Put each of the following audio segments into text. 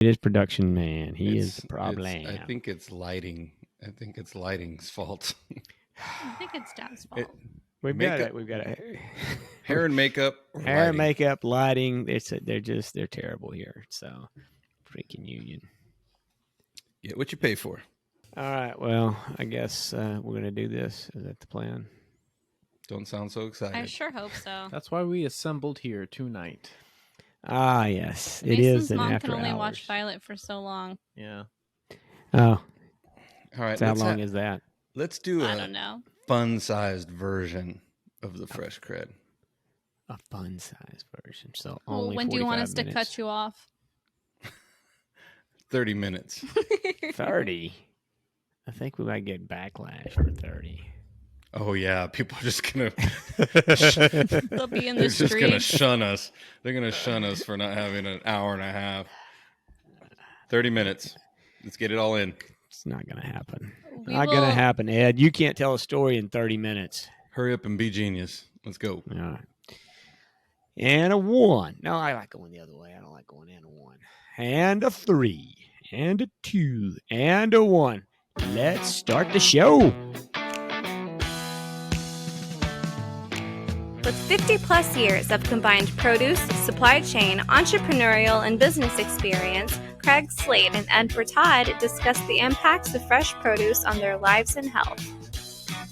It is production man. He is the problem. I think it's lighting. I think it's lighting's fault. I think it's Dad's fault. We've got a hair and makeup. Hair and makeup, lighting. They're terrible here. So freaking union. Get what you pay for. All right. Well, I guess we're gonna do this. Is that the plan? Don't sound so excited. I sure hope so. That's why we assembled here tonight. Ah, yes. Mason's it is an mom after can only hours. watch Violet for so long. Yeah. Oh. All right. So how long is that? Let's do I don't know. Fun-sized version of the Fresh CrEd. A fun-sized version. So Well, only when do you want us 45 to minutes. cut you off? 30 minutes. 30. I think we might get backlash for 30. Oh yeah, people are just gonna. They'll be in They're the just gonna streets. shun us. They're gonna shun us for not having an hour and a half. 30 minutes. Let's get it all in. It's not going to happen. We Not will- going to happen, Ed. You can't tell a story in 30 minutes. Hurry up and be genius. Let's go. All right. And a 1. No, I like going the other way. I don't like going in a 1. And a 3. And a 2. And a 1. Let's start the show. With 50-plus years of combined produce, supply chain, entrepreneurial, and business experience, Craig, Slate, and Ed Bertaud discuss the impacts of fresh produce on their lives and health.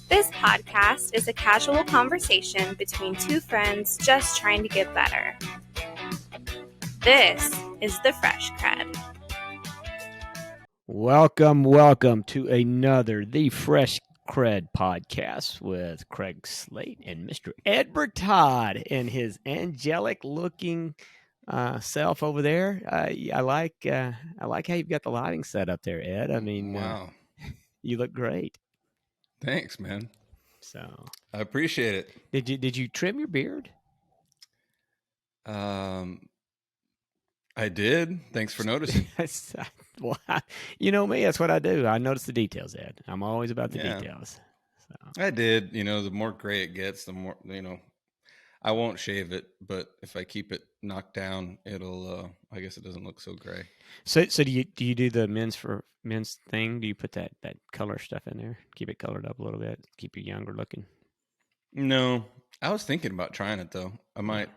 This podcast is a casual conversation between two friends just trying to get better. This is the Fresh CrEd. Welcome to another The Fresh CrEd podcast with Craig Slate and Mr. Ed Bertaud and his angelic-looking self over there. I like how you've got the lighting set up there, Ed. I mean, wow, you look great. Thanks, man. So I appreciate it. Did you trim your beard? I did. Thanks for noticing. Well, you know me. That's what I do. I notice the details, Ed. I'm always about the details. So. I did. You know, the more gray it gets, the more, I won't shave it, but if I keep it knocked down, it'll, I guess it doesn't look so gray. So do you do the men's thing? Do you put that color stuff in there? Keep it colored up a little bit, keep you younger looking? No, I was thinking about trying it though. I might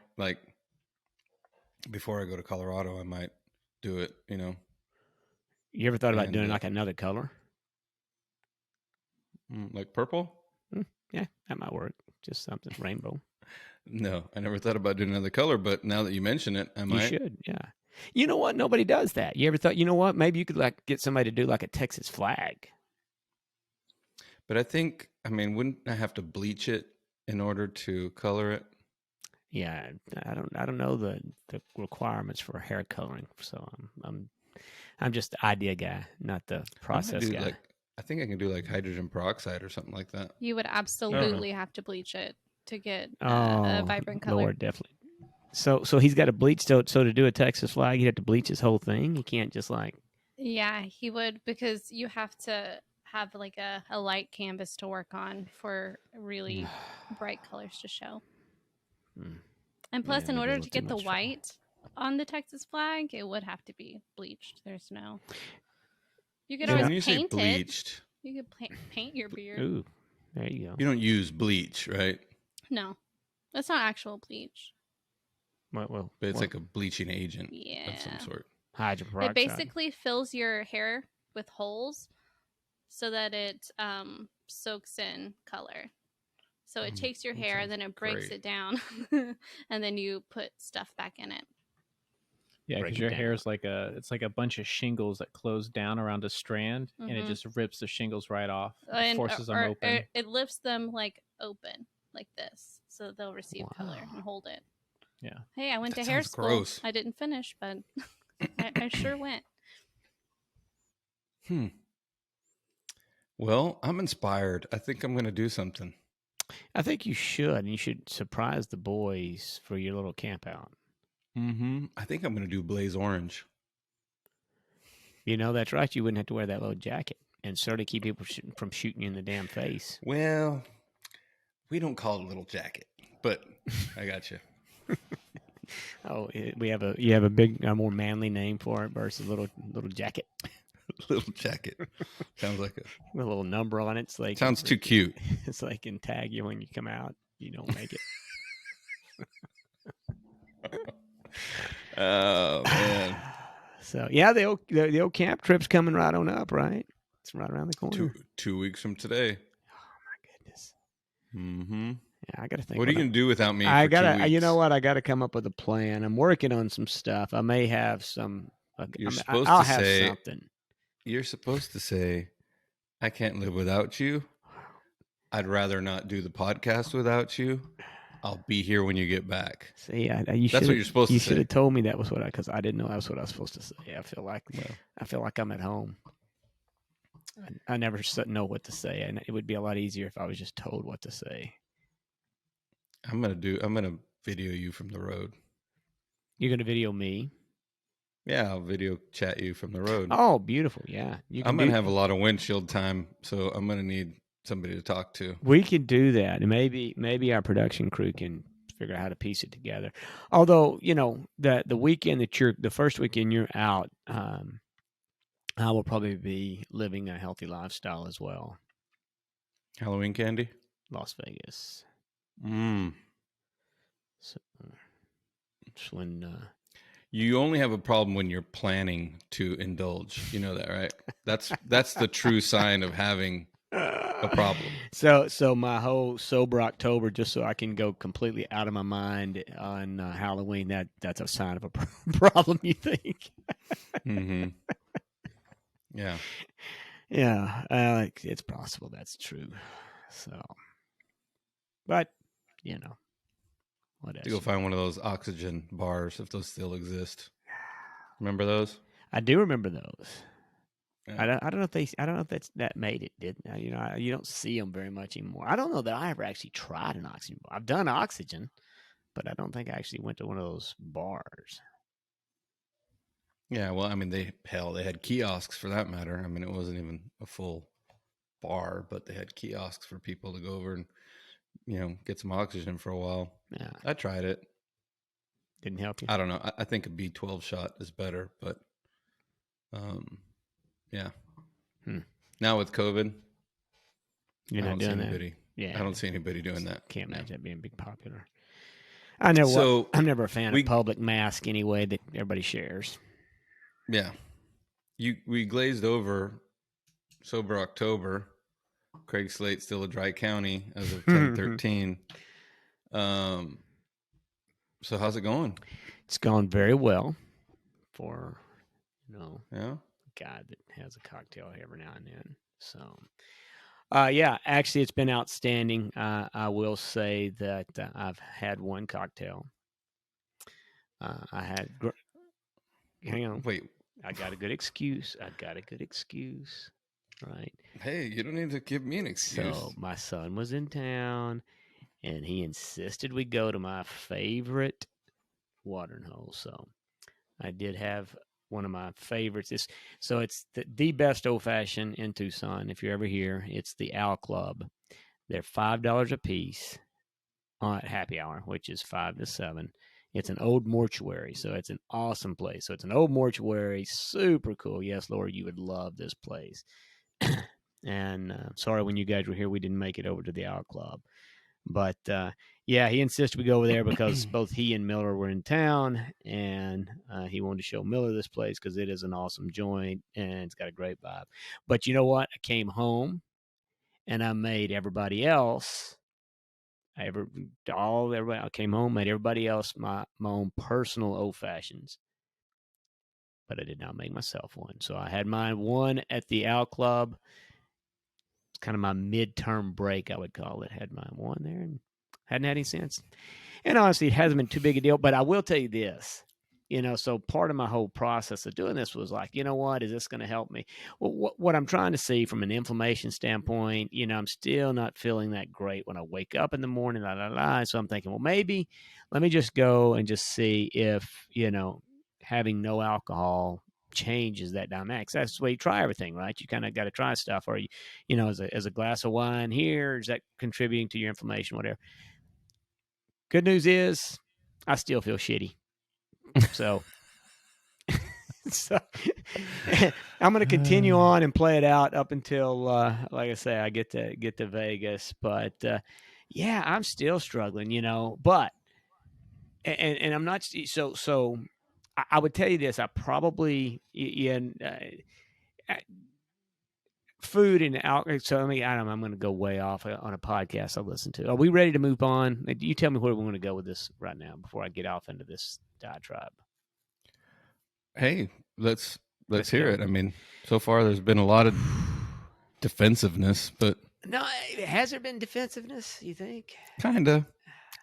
before I go to Colorado, I might do it, You ever thought about doing like another color? Like purple? Yeah, that might work. Just something rainbow. No, I never thought about doing another color, but now that you mention it, I might. You should, yeah. You know what? Nobody does that. You ever thought, you know what? Maybe you could get somebody to do like a Texas flag. But I think, wouldn't I have to bleach it in order to color it? Yeah, I don't know the requirements for hair coloring, so I'm just the idea guy, not the process guy. I think I can do like hydrogen peroxide or something like that. You would absolutely have to bleach it to get a vibrant color. Lord, definitely. So he's got to bleach. So to do a Texas flag, he'd have to bleach his whole thing. He can't just Yeah, he would, because you have to have like a light canvas to work on for really bright colors to show. And plus, in order to get the white on the Texas flag, it would have to be bleached. There's no. You could always paint bleached. it. You could paint your beard. Ooh, there you go. You don't use bleach, right? No, that's not actual bleach. But it's like a bleaching agent of some sort. Hydrogen peroxide. It basically fills your hair with holes so that it soaks in color. So it takes your hair, then it breaks it down, and then you put stuff back in it. Yeah, because your hair is like a bunch of shingles that close down around a strand, and it just rips the shingles right off, forces them open. It lifts them open like this, so they'll receive color and hold it. Yeah. Hey, I went to hair school. Gross. I didn't finish, but I sure went. Well, I'm inspired. I think I'm going to do something. I think you should. You should surprise the boys for your little camp out. I think I'm going to do blaze orange. That's right. You wouldn't have to wear that little jacket and certainly keep people from shooting you in the damn face. Well, we don't call it a little jacket, but I got you. Oh, you have a big, a more manly name for it versus little jacket. Little jacket. Sounds like a little number on it. It's like sounds too cute. It's like can tag you when you come out. You don't make it. Oh man. So yeah, the old camp trip's coming right on up, right? It's right around the corner. 2 weeks from today. Oh my goodness. Mm-hmm. Yeah, I got to think. What are you gonna do without me? I for 2 weeks? You know what? I got to come up with a plan. I'm working on some stuff. I may have some. I'll have something. You're supposed to say, "I can't live without you. I'd rather not do the podcast without you. I'll be here when you get back." See, that's what you're supposed to say. You should have told me that was what because I didn't know that's what I was supposed to say. I feel like I'm at home. I never know what to say, and it would be a lot easier if I was just told what to say. I'm gonna video you from the road. You're gonna video me? Yeah, I'll video chat you from the road. Oh, beautiful! Yeah, I'm gonna have a lot of windshield time, so I'm gonna need somebody to talk to. We can do that, and maybe our production crew can figure out how to piece it together. Although the weekend the first weekend you're out, I will probably be living a healthy lifestyle as well. Halloween candy, Las Vegas. So it's when you only have a problem when you're planning to indulge. You know that, right? That's the true sign of having a problem. So my whole sober October, just so I can go completely out of my mind on Halloween, that's a sign of a problem. You think? Mm-hmm. Yeah. Yeah. It's possible that's true. So, but what else? You go find one of those oxygen bars if those still exist. Remember those? I do remember those. Yeah. I don't know if that made it, didn't. You don't see them very much anymore. I don't know that I ever actually tried an oxygen bar. I've done oxygen, but I don't think I actually went to one of those bars. Yeah, well, I mean, they had kiosks for that matter. I mean, it wasn't even a full bar, but they had kiosks for people to go over and get some oxygen for a while. Yeah, I tried it. Didn't help you? I don't know. I think a B12 shot is better, but yeah. Now with COVID, you're not doing that. Yeah, I don't see anybody doing that. Can't imagine that being big popular. I know. I'm never a fan of public mask anyway that everybody shares. Yeah, we glazed over sober October. Craig Slate still a dry county as of 10/13. So how's it going? It's gone very well for yeah, a guy that has a cocktail every now and then. So yeah, actually it's been outstanding. I will say that I've had one cocktail. I had hang on. Wait. I got a good excuse. Right. Hey, you don't need to give me an excuse. So my son was in town, and he insisted we go to my favorite watering hole. So I did have one of my favorites. It's the best old fashioned in Tucson. If you're ever here, it's the Owl Club. They're $5 a piece at happy hour, which is 5 to 7. It's an old mortuary, so it's an awesome place. So it's an old mortuary, super cool. Yes, Laura, you would love this place. And sorry when you guys were here, we didn't make it over to the Owl Club. But yeah, he insisted we go over there because both he and Miller were in town, and he wanted to show Miller this place because it is an awesome joint and it's got a great vibe. But you know what? I came home and I made everybody else. I came home, made everybody else my own personal old fashions, but I did not make myself one. So I had mine one at the Owl Club. It's kind of my midterm break, I would call it. Had mine one there and hadn't had any since. And honestly, it hasn't been too big a deal. But I will tell you this. So part of my whole process of doing this was like, you know what, is this going to help me? Well, what I'm trying to see from an inflammation standpoint, I'm still not feeling that great when I wake up in the morning, So I'm thinking, well, maybe let me just go and just see if, having no alcohol changes that dynamics. That's the way you try everything, right? You kind of got to try stuff. Or, as a glass of wine here, is that contributing to your inflammation, whatever? Good news is I still feel shitty. So, so I'm going to continue on and play it out up until, like I say, I get to Vegas. But yeah, I'm still struggling, But and I'm not so. I would tell you this. I probably food and alcohol. So I'm going to go way off on a podcast I listen to. Are we ready to move on? You tell me where we want to go with this right now before I get off into this diatribe. Hey, let's hear it. I mean, so far there's been a lot of defensiveness, but no, has there been defensiveness? You think? Kinda.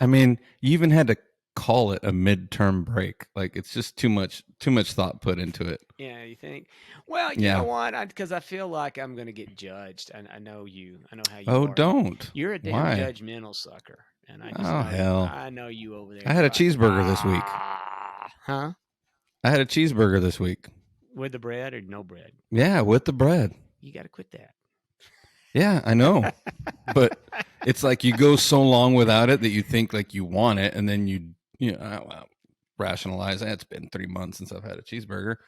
I mean, you even had to call it a midterm break. Like it's just too much thought put into it. Yeah, you think? Well, you know what? Because I feel like I'm going to get judged. I know you. I know how you are. Oh, don't. You're a damn judgmental sucker. And I just hell. I know you over there. I had a cheeseburger this week. Huh? I had a cheeseburger this week. With the bread or no bread? Yeah, with the bread. You got to quit that. Yeah, I know. But it's like you go so long without it that you think like you want it, and then you rationalize, it's been 3 months since I've had a cheeseburger.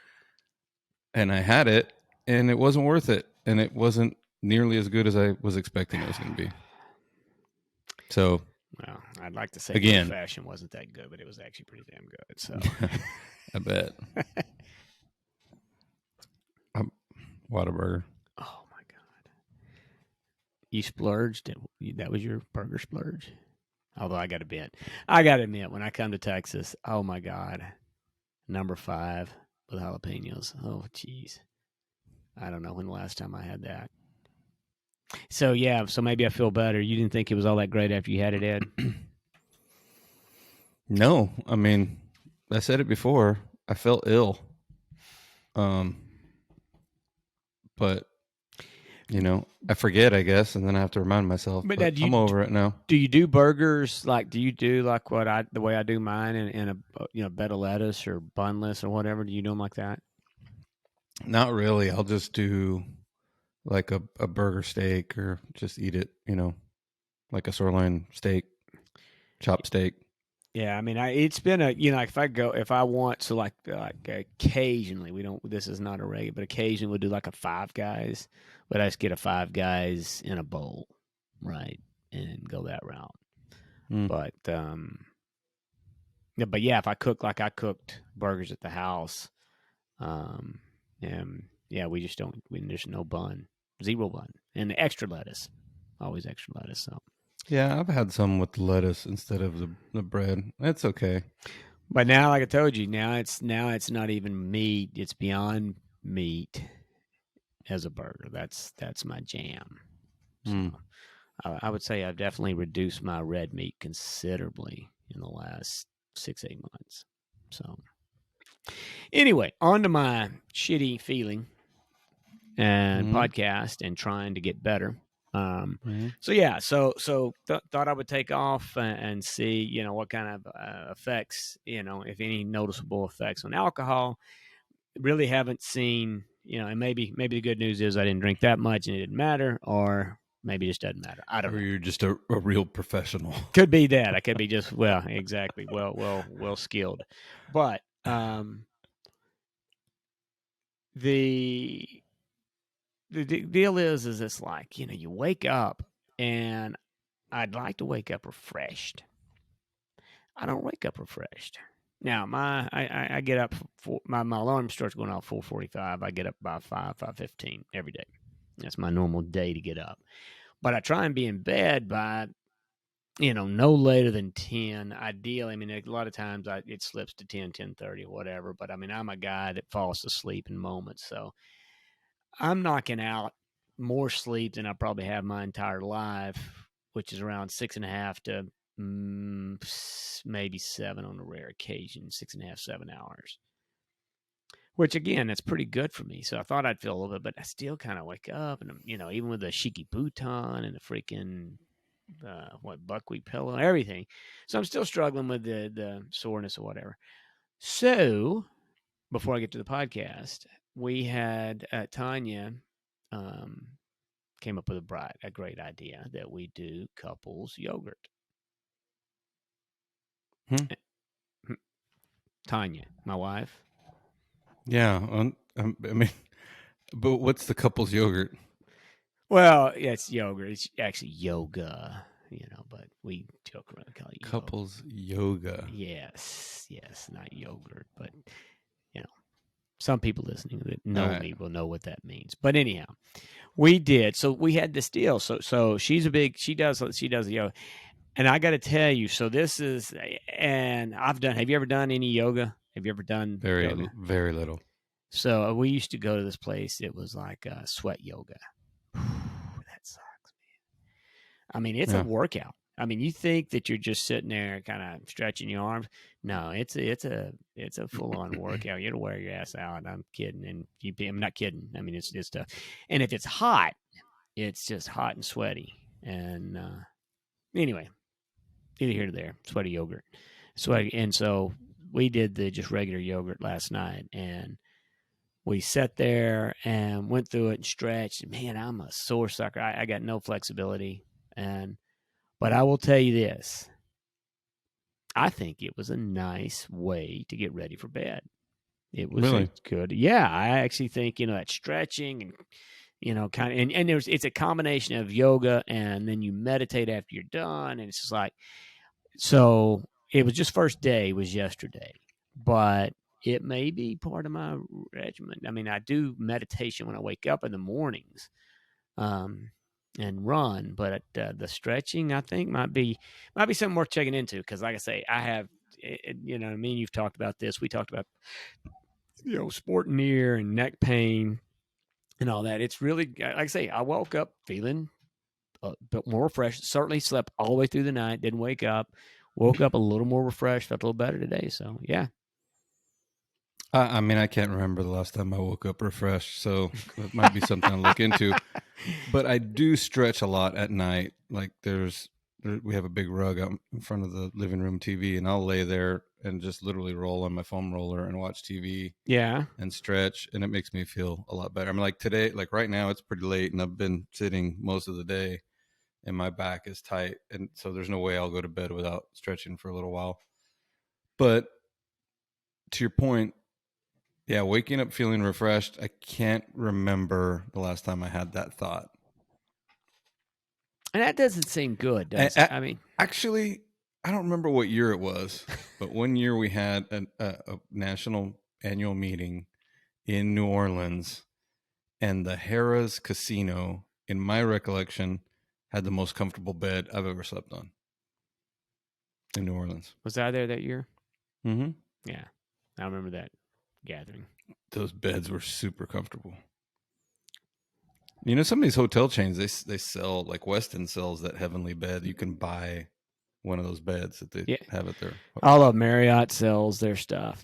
And I had it, and it wasn't worth it. And it wasn't nearly as good as I was expecting it was going to be. So, well, I'd like to say again, fashion wasn't that good, but it was actually pretty damn good. So, I bet. Whataburger. Oh my God! You splurged. That was your burger splurge. Although I got to admit, when I come to Texas, oh my God, number 5 with jalapenos. Oh, geez. I don't know when the last time I had that. So, yeah, maybe I feel better. You didn't think it was all that great after you had it, Ed? No. I mean, I said it before. I felt ill. But, I forget, I guess, and then I have to remind myself. But I'm over it now. Do you do burgers do you do like the way I do mine in a bed of lettuce or bunless or whatever? Do you do them like that? Not really. I'll just do like a burger steak or just eat it, like a sirloin steak, chopped steak. Yeah, I mean, it's been if I want to like occasionally, this is not a regular, but occasionally we'll do like a Five Guys, but I just get a Five Guys in a bowl, right, and go that route. But yeah, if I cook like I cooked burgers at the house, and yeah, we just don't. There's no bun, 0 bun, and extra lettuce, always extra lettuce. So. Yeah, I've had some with lettuce instead of the bread. That's okay. But now, like I told you, now it's not even meat. It's beyond meat as a burger. That's my jam. So I would say I've definitely reduced my red meat considerably in the last 6-8 months. So anyway, on to my shitty feeling and podcast and trying to get better. So yeah, so thought I would take off and see, what kind of effects, if any noticeable effects on alcohol. Really haven't seen, and maybe the good news is I didn't drink that much and it didn't matter, or maybe it just doesn't matter. I don't know. Or you're just a real professional. Could be that. I could be just exactly well skilled, but the deal is it's like, you wake up, and I'd like to wake up refreshed. I don't wake up refreshed. Now, I get up, my alarm starts going off 4:45. I get up by 5:15 every day. That's my normal day to get up. But I try and be in bed by, no later than 10. Ideally, I mean, a lot of times it slips to 10, 10:30 or whatever. But, I mean, I'm a guy that falls asleep in moments, so I'm knocking out more sleep than I probably have my entire life, which is around 6.5 to maybe 7 on a rare occasion, 6.5, 7 hours. Which, again, that's pretty good for me. So I thought I'd feel a little bit, but I still kind of wake up, and even with the Shiki Bouton and the freaking buckwheat pillow and everything. So I'm still struggling with the soreness or whatever. So before I get to the podcast, we had Tanya came up with a great idea that we do couples yogurt. Tanya, my wife. Yeah, I mean, but what's the couple's yogurt? Well, yeah, it's yogurt. It's actually yoga, but we joke around and call it couple's yoga. Yes, not yogurt, but some people listening that know me will know what that means. But anyhow, we did. So we had this deal. So she does yoga. And I got to tell you, so this is, and have you ever done any yoga? Have you ever done yoga? Very little. So we used to go to this place. It was like sweat yoga. That sucks, man. I mean, it's a workout. I mean, you think that you're just sitting there kind of stretching your arms. No, it's a full on workout. You'll wear your ass out. I'm kidding. And I'm not kidding. I mean, it's just and if it's hot, it's just hot and sweaty. And anyway, either here or there, sweaty yogurt. And so we did the just regular yogurt last night, and we sat there and went through it and stretched. And man, I'm a sore sucker. I got no flexibility. But I will tell you this. I think it was a nice way to get ready for bed. It was really good. Yeah, I actually think, that stretching and, kind of, and it's a combination of yoga and then you meditate after you're done. And it's just like, so it was just first day was yesterday, but it may be part of my regimen. I mean, I do meditation when I wake up in the mornings. And run, but the stretching I think might be something worth checking into, because like I say, I have, you've talked about this. We talked about, sporting ear and neck pain and all that. It's really, like I say, I woke up feeling a bit more refreshed. Certainly slept all the way through the night. Didn't wake up. Woke up a little more refreshed. Felt a little better today. So yeah. I mean, I can't remember the last time I woke up refreshed, so it might be something to look into. But I do stretch a lot at night. Like we have a big rug out in front of the living room TV, and I'll lay there and just literally roll on my foam roller and watch TV. Yeah. And stretch, and it makes me feel a lot better. I mean, like today, like right now, it's pretty late, and I've been sitting most of the day, and my back is tight, and so there's no way I'll go to bed without stretching for a little while. But to your point, yeah, waking up feeling refreshed. I can't remember the last time I had that thought. And that doesn't seem good, does it? I mean, actually, I don't remember what year it was, but one year we had a national annual meeting in New Orleans, and the Harrah's Casino, in my recollection, had the most comfortable bed I've ever slept on in New Orleans. Was I there that year? Mm-hmm. Yeah, I remember that gathering. Those beds were super comfortable. Some of these hotel chains, they sell, like Westin sells that heavenly bed. You can buy one of those beds that they have at their hotel. All of Marriott sells their stuff.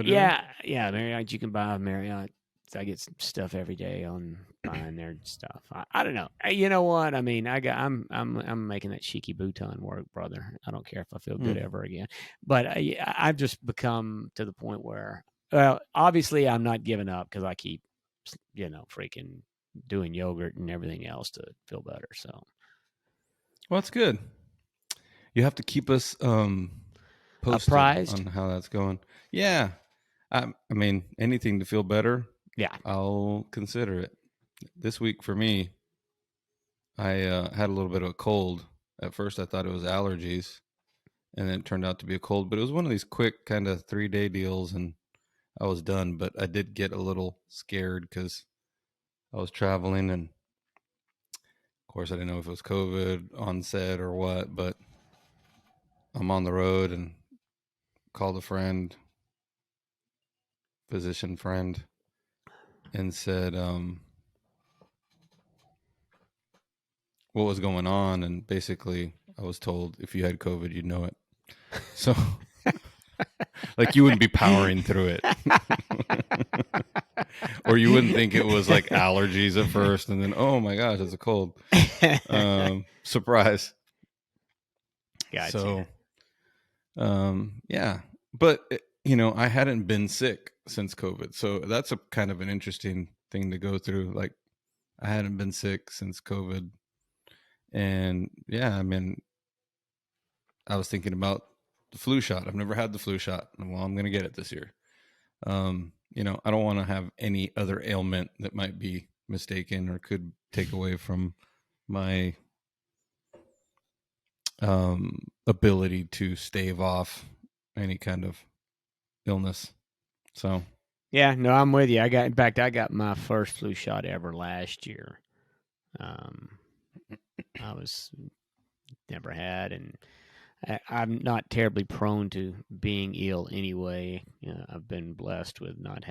Yeah, Marriott. You can buy Marriott. I get stuff every day on buying their stuff. I don't know. You know what? I mean, I'm making that cheeky Bhutan work, brother. I don't care if I feel good ever again. But I've just become to the point where, well, obviously I'm not giving up, because I keep, freaking doing yogurt and everything else to feel better. So, well, that's good. You have to keep us posted apprised on how that's going. Yeah, I mean, anything to feel better. Yeah, I'll consider it. This week for me, I had a little bit of a cold. At first, I thought it was allergies, and then it turned out to be a cold. But it was one of these quick kind of 3-day deals, and I was done. But I did get a little scared because I was traveling, and of course, I didn't know if it was COVID on set or what. But I'm on the road and called a friend, physician friend, and said what was going on. And basically I was told if you had COVID, you'd know it. So like you wouldn't be powering through it. Or you wouldn't think it was like allergies at first, and then, oh my gosh, it's a cold. Surprise. Gotcha. So yeah, but I hadn't been sick since COVID, so that's a kind of an interesting thing to go through. Like, I hadn't been sick since COVID, and yeah, I mean, I was thinking about the flu shot. I've never had the flu shot. Well, I'm going to get it this year. You know, I don't want to have any other ailment that might be mistaken or could take away from my ability to stave off any kind of illness. So yeah, no, I'm with you. I got my first flu shot ever last year. I was never had, and I'm not terribly prone to being ill anyway. I've been blessed with not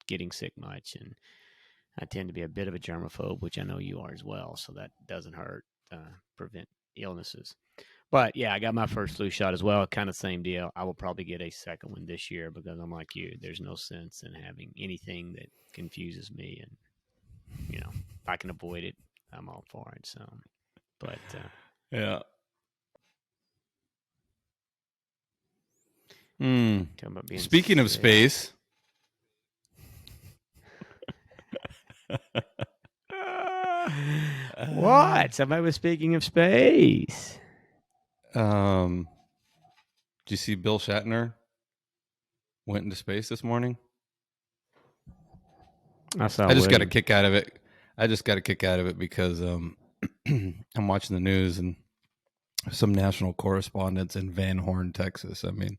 getting sick much, and I tend to be a bit of a germaphobe, which I know you are as well. So that doesn't hurt, prevent illnesses. But yeah, I got my first flu shot as well. Kind of same deal. I will probably get a second one this year because I'm like you. There's no sense in having anything that confuses me, and you know, if I can avoid it, I'm all for it. So, but yeah. Speaking of space. What? Somebody was speaking of space. Did you see Bill Shatner went into space this morning? I just got a kick out of it. I just got a kick out of it because I'm watching the news and some national correspondents in Van Horn, Texas. I mean,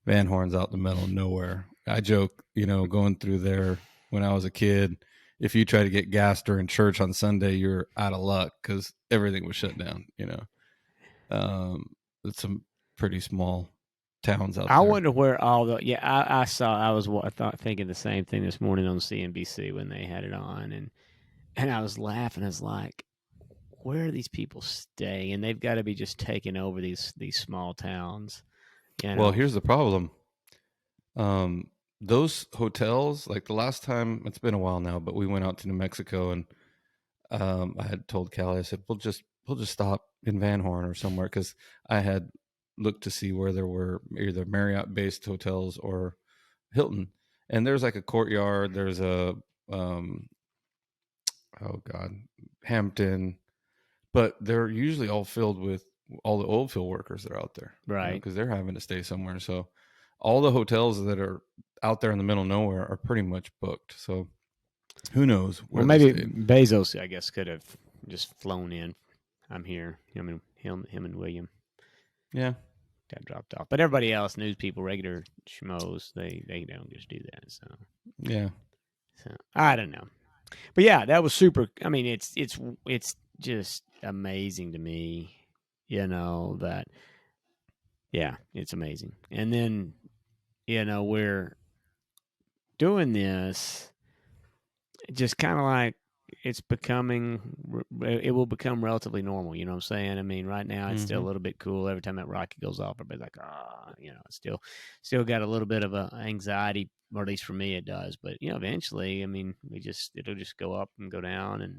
Van Horn's out in the middle of nowhere. I joke, you know, going through there when I was a kid, if you try to get gas during church on Sunday, you're out of luck because everything was shut down, you know. It's some pretty small towns out there. I wonder where all the I was thinking the same thing this morning on CNBC when they had it on, and I was laughing. I was like, where are these people staying? And they've got to be just taking over these small towns. You know? Well, here's the problem. Those hotels, like the last time, it's been a while now, but we went out to New Mexico, and I had told Callie, I said, we'll just stop in Van Horn or somewhere, because I had looked to see where there were either Marriott-based hotels or Hilton, and there's like a Courtyard, there's a Hampton, but they're usually all filled with all the oil field workers that are out there, right? Because they're having to stay somewhere. So all the hotels that are out there in the middle of nowhere are pretty much booked. So who knows? Well, maybe Bezos, I guess, could have just flown in. I'm here. I mean, him and William. Yeah. Got dropped off. But everybody else, news people, regular schmoes, they don't just do that. So yeah. So I don't know. But yeah, that was super. I mean, it's just amazing to me, you know, that, yeah, it's amazing. And then, you know, we're doing this just kind of like it will become relatively normal. You know what I'm saying? I mean, right now it's still a little bit cool. Every time that rocket goes off, everybody's like, you know, it's still got a little bit of a anxiety, or at least for me it does. But, you know, eventually, I mean, it'll just go up and go down, and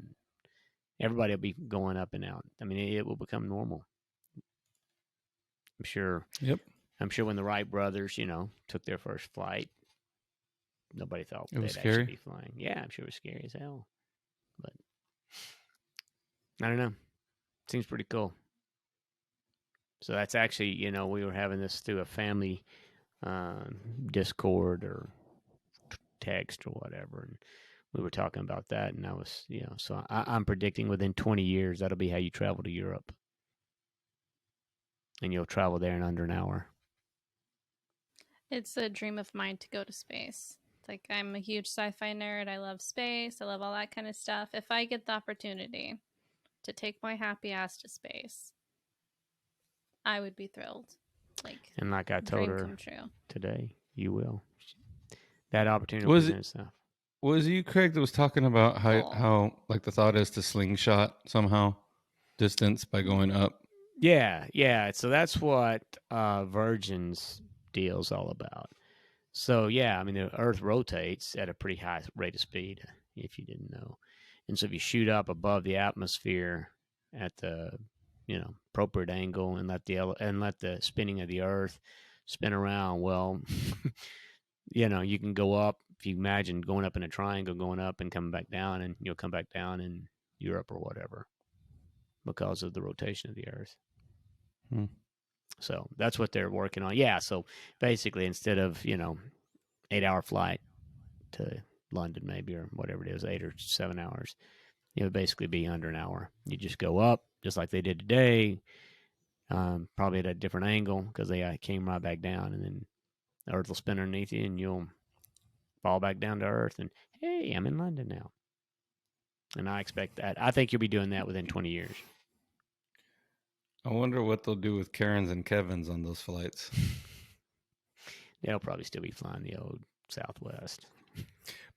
everybody will be going up and out. I mean, it will become normal. I'm sure. Yep. I'm sure when the Wright brothers, you know, took their first flight, nobody thought it was they'd scary. actually be flying. Yeah, I'm sure it was scary as hell. But I don't know. Seems pretty cool. So that's actually, you know, we were having this through a family Discord or text or whatever, and we were talking about that, and I was, you know, so I'm predicting within 20 years that'll be how you travel to Europe, and you'll travel there in under an hour. It's a dream of mine to go to space. Like, I'm a huge sci-fi nerd. I love space. I love all that kind of stuff. If I get the opportunity to take my happy ass to space, I would be thrilled. And like I told her today, you will. That opportunity was present itself. Was you, Craig, that was talking about how like the thought is to slingshot somehow distance by going up? Yeah. So that's what Virgin's deal's all about. So, yeah, I mean, the Earth rotates at a pretty high rate of speed, if you didn't know. And so if you shoot up above the atmosphere at the, you know, appropriate angle and let the spinning of the Earth spin around, well, you know, you can go up. If you imagine going up in a triangle, going up and coming back down, and you'll come back down in Europe or whatever because of the rotation of the Earth. So that's what they're working on. Yeah. So basically, instead of 8-hour flight to London, maybe, or whatever it is, 8 or 7 hours, it would basically be under an hour. You just go up just like they did today, probably at a different angle because they came right back down, and then the Earth will spin underneath you, and you'll fall back down to Earth. And hey, I'm in London now. And I expect that. I think you'll be doing that within 20 years. I wonder what they'll do with Karens and Kevins on those flights. They'll probably still be flying the old Southwest.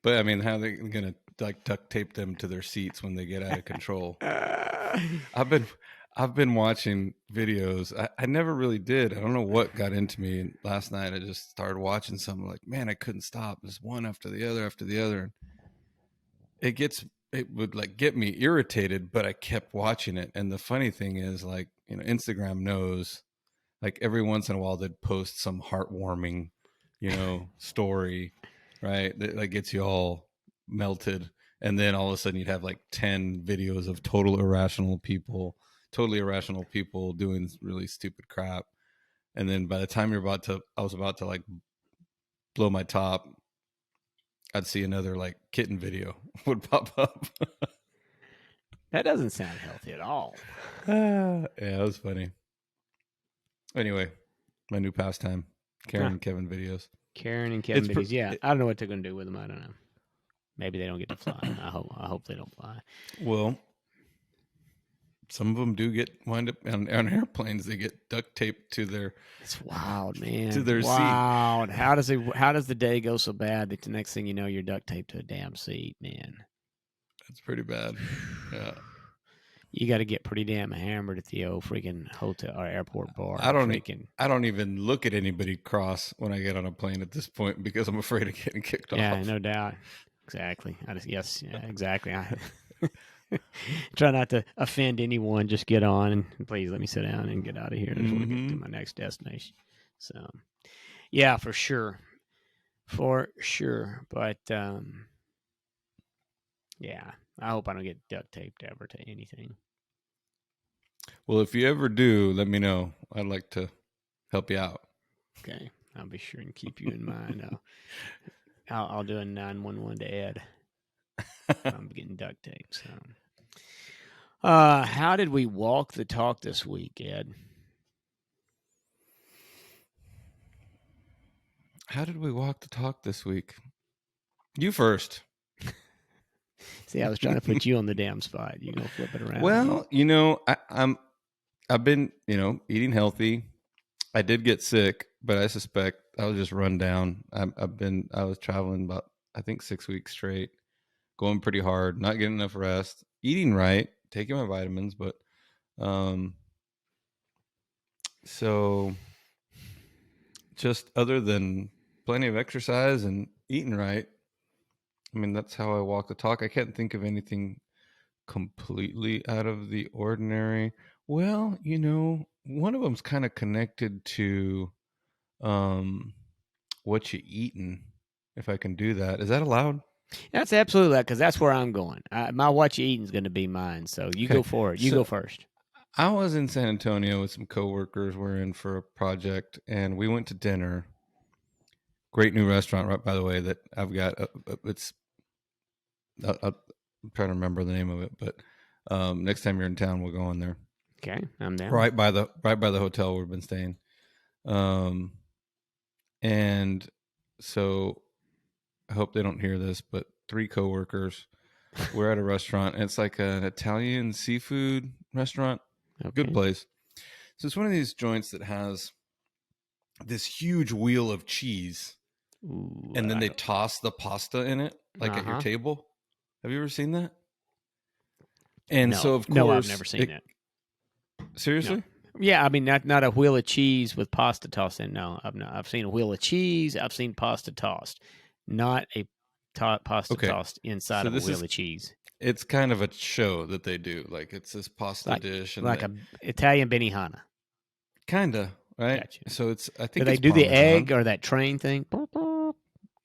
But I mean, how are they going to duct tape them to their seats when they get out of control? I've been watching videos. I never really did. I don't know what got into me. And last night I just started watching something like, man, I couldn't stop. Just one after the other. It would like get me irritated, but I kept watching it. And the funny thing is, like, Instagram knows, like, every once in a while they'd post some heartwarming, story, right? That like gets you all melted. And then all of a sudden you'd have like 10 videos of totally irrational people doing really stupid crap. And then by the time I was about to like blow my top, I'd see another like kitten video would pop up. That doesn't sound healthy at all. Yeah, it was funny. Anyway, my new pastime, Karen and Kevin videos. Karen and Kevin videos. Yeah, I don't know what they're going to do with them. I don't know. Maybe they don't get to fly. I hope they don't fly. Well, some of them do wind up on airplanes. They get duct taped to their. It's wild, man. To their seat. How does the day go so bad that the next thing you know you're duct taped to a damn seat, man? That's pretty bad. Yeah. You got to get pretty damn hammered at the old freaking hotel or airport bar. I don't even look at anybody cross when I get on a plane at this point because I'm afraid of getting kicked off. Yeah, no doubt. Exactly. Exactly. I try not to offend anyone. Just get on and please let me sit down and get out of here before we get to my next destination. So, yeah, for sure. But yeah, I hope I don't get duct taped ever to anything. Well, if you ever do, let me know. I'd like to help you out. Okay, I'll be sure and keep you in mind. I'll do a 911 to Ed. I'm getting duct taped. So, how did we walk the talk this week, Ed? How did we walk the talk this week? You first. See, I was trying to put you on the damn spot. You gonna flip it around? Well, I've been, eating healthy. I did get sick, but I suspect I was just run down. I was traveling about, I think, 6 weeks straight, going pretty hard, not getting enough rest, eating right, taking my vitamins, but so just other than plenty of exercise and eating right, I mean, that's how I walk the talk. I can't think of anything completely out of the ordinary. Well, one of them's kind of connected to what you eating, if I can do that. Is that allowed? That's absolutely because that's where I'm going. My what you eating is going to be mine. So you go for it. You go first. I was in San Antonio with some coworkers. We're in for a project, and we went to dinner. Great new restaurant, right, by the way, that I've got. I'm trying to remember the name of it, but next time you're in town, we'll go in there. Okay, I'm down. Right by the hotel we've been staying. And so I hope they don't hear this, but 3 coworkers, we're at a restaurant, and it's like an Italian seafood restaurant. Okay. Good place. So it's one of these joints that has this huge wheel of cheese. Ooh, and then they toss the pasta in it, like at your table. Have you ever seen that? And no, so, of course, no, I've never seen it. Seriously? No. Yeah, I mean, not a wheel of cheese with pasta tossed in. No, I've not. I've seen a wheel of cheese. I've seen pasta tossed, not a pasta tossed inside of a wheel of cheese. It's kind of a show that they do. Like, it's this pasta dish, and like an Italian Benihana. Kinda, right? Gotcha. So I think do they do the egg or that train thing?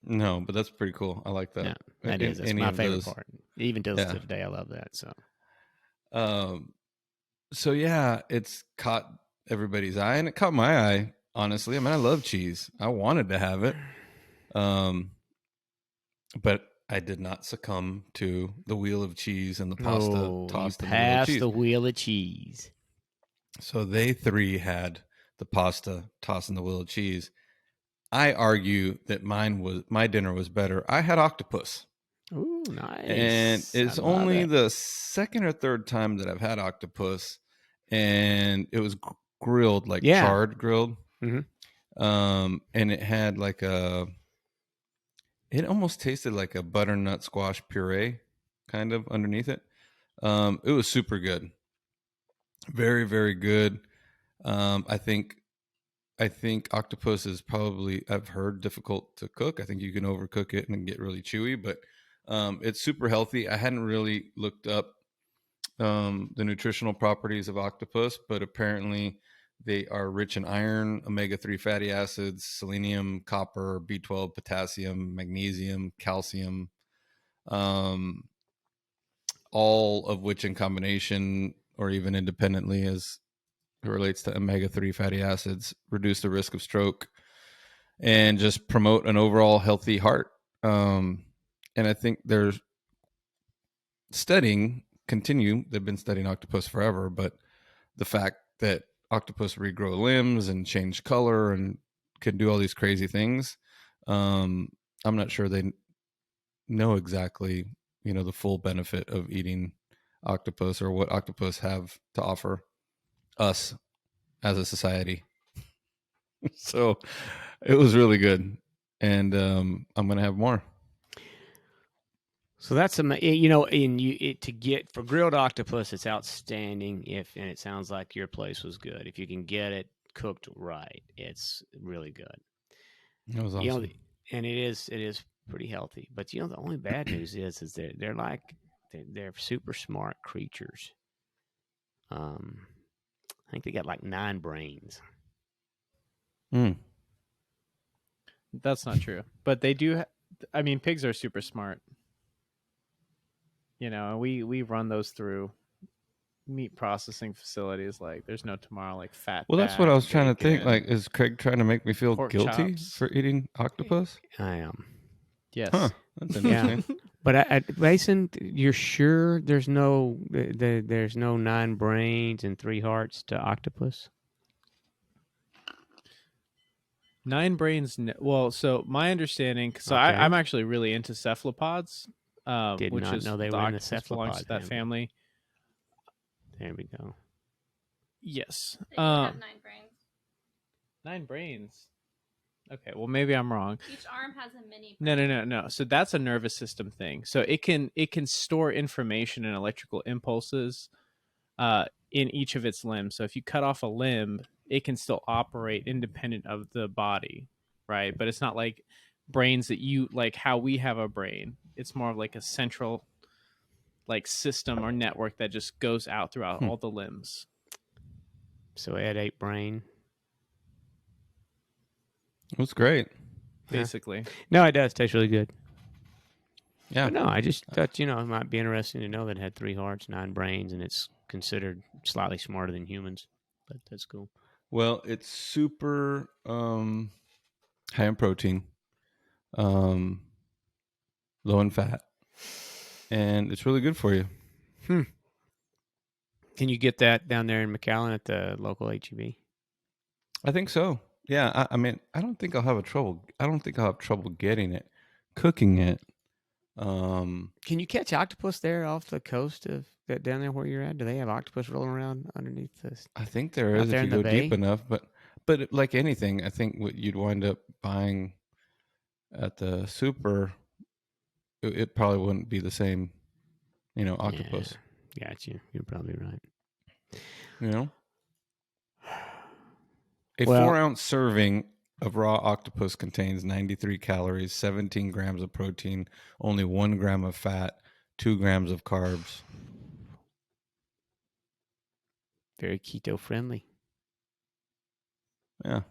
No, but that's pretty cool. I like that. Yeah, that is. That's my favorite part. Even to today, I love that. So, so yeah, it's caught everybody's eye, and it caught my eye. Honestly, I mean, I love cheese. I wanted to have it, but I did not succumb to the wheel of cheese and the pasta tossed in the wheel of cheese. The wheel of cheese. So they three had the pasta tossed in the wheel of cheese. I argue that my dinner was better. I had octopus. Ooh, nice. And it's only the second or third time that I've had octopus, and it was grilled, like charred grilled. Mm-hmm. And it had like it almost tasted like a butternut squash puree kind of underneath it. It was super good. Very, very good. I think octopus is probably, I've heard, difficult to cook. I think you can overcook it and get really chewy, but it's super healthy. I hadn't really looked up the nutritional properties of octopus, but apparently they are rich in iron, omega-3 fatty acids, selenium, copper, B12, potassium, magnesium, calcium, all of which in combination or even independently, as it relates to omega-3 fatty acids, reduce the risk of stroke and just promote an overall healthy heart. And I think there's they've been studying octopus forever, but the fact that octopus regrow limbs and change color and can do all these crazy things, I'm not sure they know exactly, the full benefit of eating octopus or what octopus have to offer us as a society. So it was really good, and I'm gonna have more. So that's to get for grilled octopus, it's outstanding. And it sounds like your place was good. If you can get it cooked right, it's really good. That was awesome. And it is pretty healthy. But the only bad news is they're super smart creatures. I think they got like 9 brains. That's not true, but they do. Pigs are super smart. We run those through meat processing facilities. Like, there's no tomorrow. Like fat. Well, that's what I was trying to think. Like, is Craig trying to make me feel guilty for eating octopus? I am. Yes. Huh. That's interesting. Yeah. But Mason, you're sure there's no 9 brains and 3 hearts to octopus? 9 brains. Well, so my understanding. So okay. I'm actually really into cephalopods. Did which not is know they were in the cephalopod belongs to that family. There we go. Yes. They have 9 brains. 9 brains. Okay, well maybe I'm wrong. Each arm has a mini brain. No. So that's a nervous system thing. So it can store information and electrical impulses in each of its limbs. So if you cut off a limb, it can still operate independent of the body, right? But it's not like brains that like how we have a brain. It's more of like a central like system or network that just goes out throughout all the limbs. So Ed ate brain. That's great. Basically. No, it does taste really good. Yeah. But no, I just thought, it might be interesting to know that it had 3 hearts, 9 brains, and it's considered slightly smarter than humans. But that's cool. Well, it's super high in protein, low in fat, and it's really good for you. Can you get that down there in McAllen at the local HEB? I think so. Yeah, I don't think I'll have trouble getting it, cooking it. Can you catch octopus there off the coast of that down there where you're at? Do they have octopus rolling around underneath this? I think there is if you go deep enough, but like anything, I think what you'd wind up buying at the super, it probably wouldn't be the same, octopus. Yeah, got you. You're probably right. A 4-ounce serving of raw octopus contains 93 calories, 17 grams of protein, only 1 gram of fat, 2 grams of carbs. Very keto friendly. Yeah.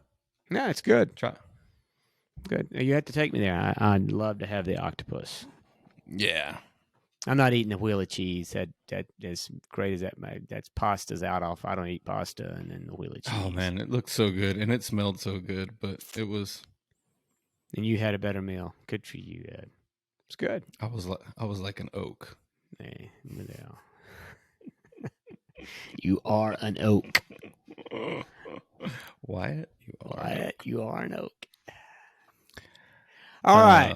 No, it's good. Try. Good. You have to take me there. I'd love to have the octopus. Yeah. I'm not eating the wheel of cheese. That as great as that's pasta's out off. I don't eat pasta and then the wheel of cheese. Oh man, it looked so good and it smelled so good, but it was. And you had a better meal. Good for you, Ed. It's good. I was like an oak. Hey, you are an oak. Wyatt, You are an oak. All right.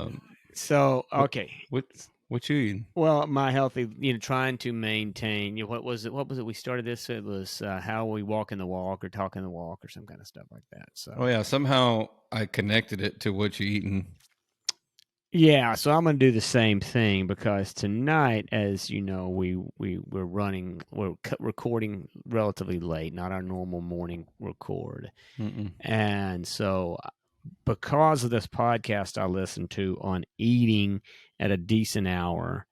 So okay. What you eating? Well, my healthy, trying to maintain. What was it? We started this. It was how we walk in the walk or talk in the walk or some kind of stuff like that. So. Oh yeah, somehow I connected it to what you eating. Yeah, so I'm going to do the same thing because tonight, as you know, we're recording relatively late, not our normal morning record. And so because of this podcast I listened to on eating at a decent hour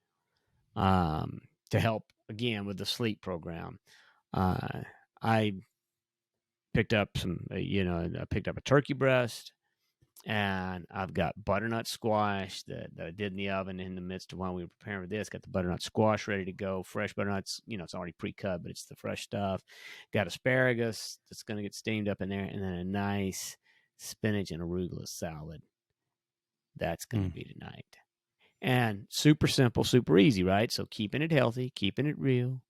to help, again, with the sleep program, I picked up I picked up a turkey breast. And I've got butternut squash that I did in the oven in the midst of while we were preparing for this. Got the butternut squash ready to go. Fresh butternuts, it's already pre-cut, but it's the fresh stuff. Got asparagus that's going to get steamed up in there. And then a nice spinach and arugula salad. That's going to be tonight. And super simple, super easy, right? So keeping it healthy, keeping it real,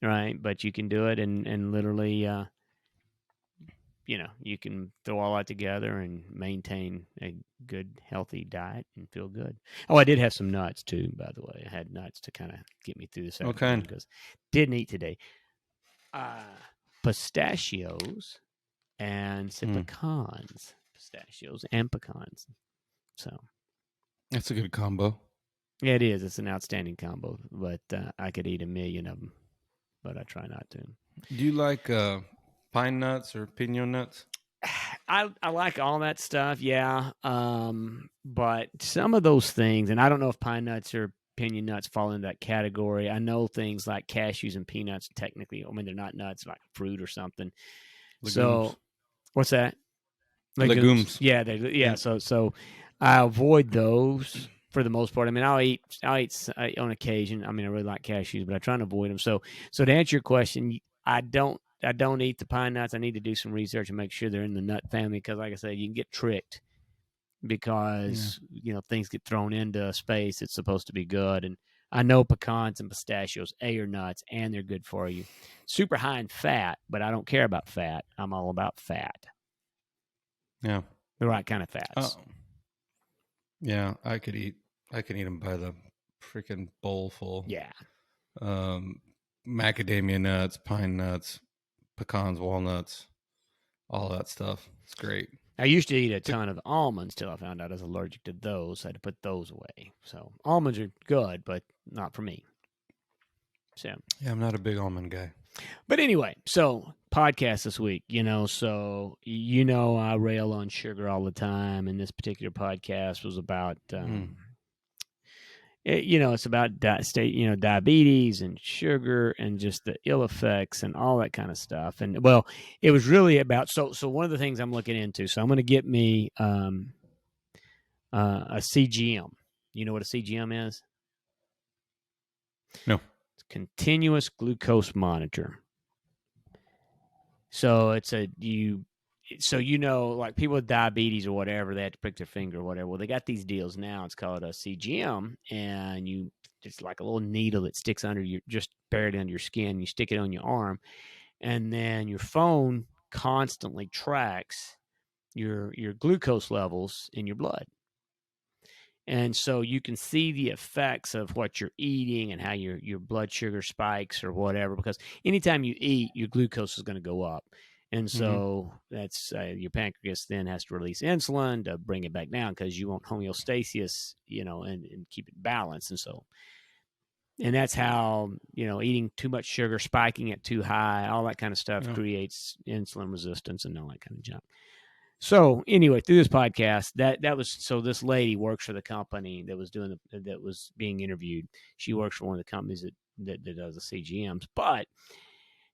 right? But you can do it and literally... you can throw all that together and maintain a good, healthy diet and feel good. Oh, I did have some nuts too, by the way. I had nuts to kind of get me through this afternoon because didn't eat today. Pistachios and some pecans. Pistachios and pecans. So that's a good combo. Yeah, it is. It's an outstanding combo, but I could eat 1 million of them, but I try not to. Do you like pine nuts or pino nuts? I like all that stuff, yeah. But some of those things, and I don't know if pine nuts or pinyon nuts fall into that category. I know things like cashews and peanuts technically, they're not nuts, like fruit or something. Legumes. So, what's that? Legumes. Yeah, yeah. So I avoid those for the most part. I'll eat on occasion. I really like cashews, but I try to avoid them. So to answer your question, I don't eat the pine nuts. I need to do some research and make sure they're in the nut family because, like I said, you can get tricked because, things get thrown into a space that's supposed to be good. And I know pecans and pistachios, are nuts, and they're good for you. Super high in fat, but I don't care about fat. I'm all about fat. Yeah. The right kind of fats. Yeah, I could eat them by the freaking bowl full. Yeah. Macadamia nuts, pine nuts, pecans, walnuts, all that stuff. It's great. I used to eat a ton of almonds till I found out I was allergic to those. So I had to put those away. So almonds are good, but not for me. So yeah, I'm not a big almond guy. But anyway, so podcast this week, so I rail on sugar all the time, and this particular podcast was about it's about diabetes and sugar and just the ill effects and all that kind of stuff. And well, it was really about so one of the things I'm looking into. So I'm going to get me a CGM. You know what a CGM is? No. It's continuous glucose monitor. So it's like people with diabetes or whatever, they have to prick their finger or whatever. Well, they got these deals now. It's called a CGM, and it's like a little needle that sticks just buried under your skin. You stick it on your arm, and then your phone constantly tracks your glucose levels in your blood. And so you can see the effects of what you're eating and how your blood sugar spikes or whatever, because anytime you eat, your glucose is going to go up. And so that's your pancreas then has to release insulin to bring it back down because you want homeostasis, and keep it balanced. And that's how, eating too much sugar, spiking it too high, all that kind of stuff creates insulin resistance and all that kind of junk. So anyway, through this podcast, this lady works for the company that was being interviewed. She works for one of the companies that does the CGMs, but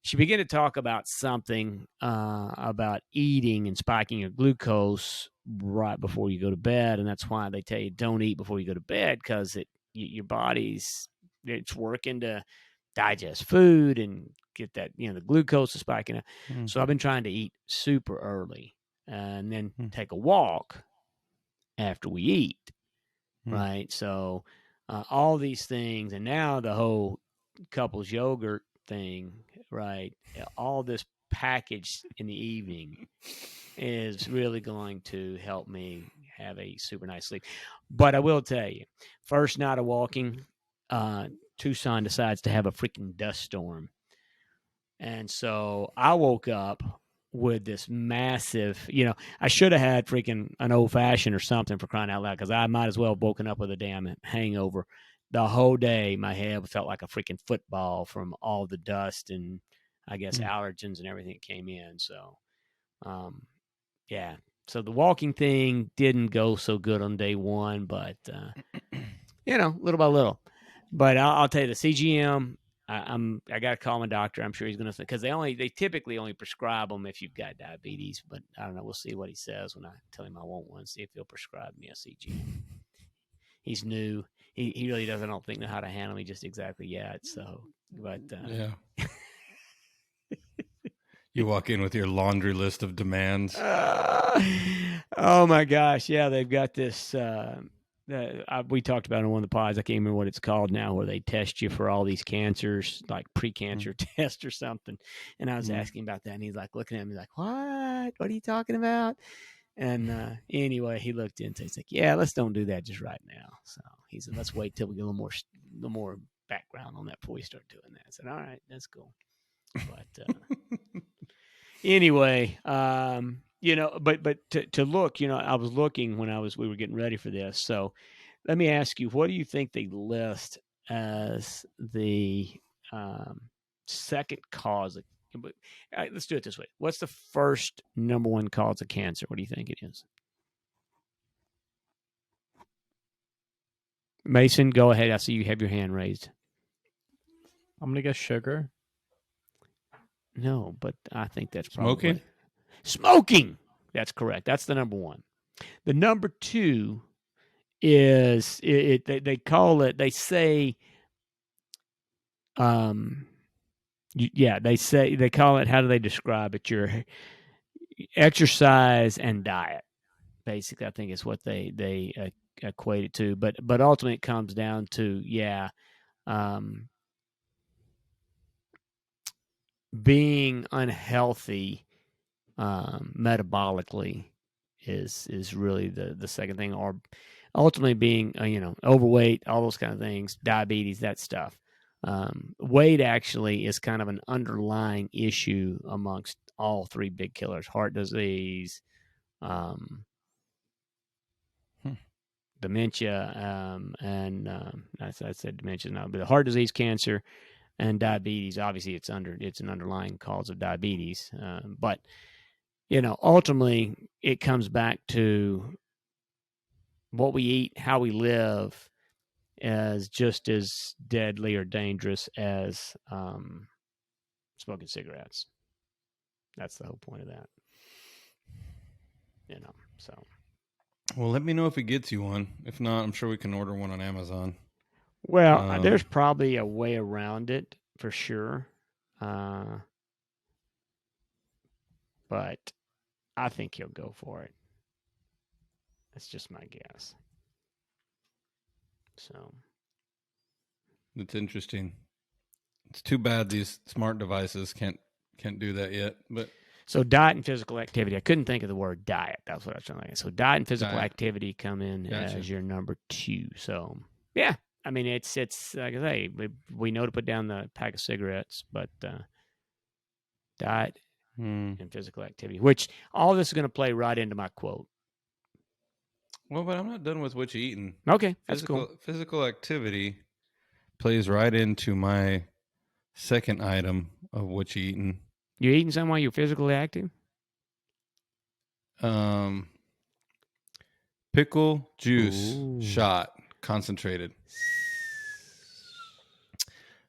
she began to talk about something about eating and spiking your glucose right before you go to bed, and that's why they tell you don't eat before you go to bed because your body's it's working to digest food and get that the glucose is spiking up. So I've been trying to eat super early and then take a walk after we eat, right? So all these things, and now the whole couples yogurt thing, right? All this package in the evening is really going to help me have a super nice sleep. But I will tell you, first night of walking, Tucson decides to have a freaking dust storm. And so I woke up with this massive, I should have had freaking an old fashioned or something, for crying out loud, because I might as well have woken up with a damn hangover. The whole day, my head felt like a freaking football from all the dust and I guess allergens and everything that came in. So, yeah. So the walking thing didn't go so good on day one, but, little by little. But I'll tell you, the CGM, I got to call my doctor. I'm sure he's going to, because they typically only prescribe them if you've got diabetes. But I don't know. We'll see what he says when I tell him I want one. See if he'll prescribe me a CGM. He's new. He really doesn't, I don't think, know how to handle me just exactly yet. So, but yeah. You walk in with your laundry list of demands. Oh my gosh, yeah, they've got this. We talked about it in one of the pods. I can't remember what it's called now, where they test you for all these cancers, like pre-cancer test or something. And I was asking about that, and he's like looking at me like, "What? What are you talking about?" And anyway, he looked into it. He's like, "Yeah, let's don't do that just right now." So he said, "Let's wait till we get a little more background on that before we start doing that." I said, "All right, that's cool." But anyway, but to look, I was looking when we were getting ready for this. So let me ask you, what do you think they list as the second cause of? Let's do it this way. What's the first number one cause of cancer? What do you think it is? Mason, go ahead. I see you have your hand raised. I'm gonna guess sugar. No, but I think that's probably smoking. That's correct. That's the number one. The number two is they call it. They say, they call it. How do they describe it? Your exercise and diet. Basically, I think is what they equate it to. But ultimately, it comes down to being unhealthy metabolically is really the second thing, or ultimately being overweight, all those kind of things, diabetes, that stuff. Weight actually is kind of an underlying issue amongst all three big killers: heart disease, dementia, and I said dementia now, but heart disease, cancer, and diabetes. Obviously, it's an underlying cause of diabetes, but ultimately it comes back to what we eat, how we live, as just as deadly or dangerous as smoking cigarettes. That's the whole point of that. So. Well, let me know if he gets you one. If not, I'm sure we can order one on Amazon. Well, there's probably a way around it for sure. But I think he'll go for it. That's just my guess. So. It's interesting. It's too bad these smart devices can't do that yet. But so diet and physical activity. I couldn't think of the word diet. That's what I was trying to think. So diet and physical activity come in as your number two. So yeah, I mean it's like I say, we know to put down the pack of cigarettes, but diet and physical activity, which all this is going to play right into my quote. Well, but I'm not done with what you're eating. Okay, that's cool. Physical activity plays right into my second item of what you're eating. You're eating something while you're physically active? Pickle juice shot, concentrated.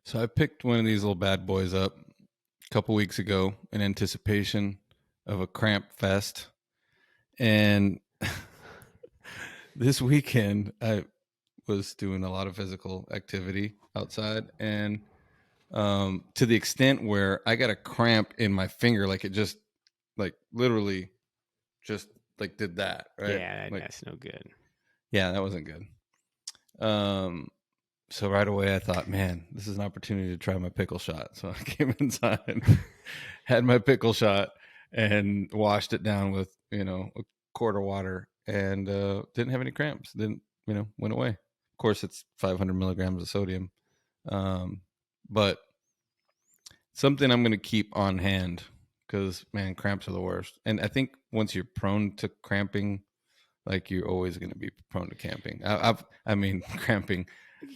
So I picked one of these little bad boys up a couple weeks ago in anticipation of a cramp fest. And this weekend, I was doing a lot of physical activity outside, and to the extent where I got a cramp in my finger, like it just, like literally, just like did that. Right? Yeah, like, that's no good. Yeah, that wasn't good. So right away I thought, man, this is an opportunity to try my pickle shot. So I came inside, had my pickle shot, and washed it down with, a quart of water, and didn't have any cramps. Didn't, went away. Of course, it's 500 milligrams of sodium. But something I'm going to keep on hand, because, man, cramps are the worst. And I think once you're prone to cramping, like, you're always going to be prone to camping. I mean, cramping.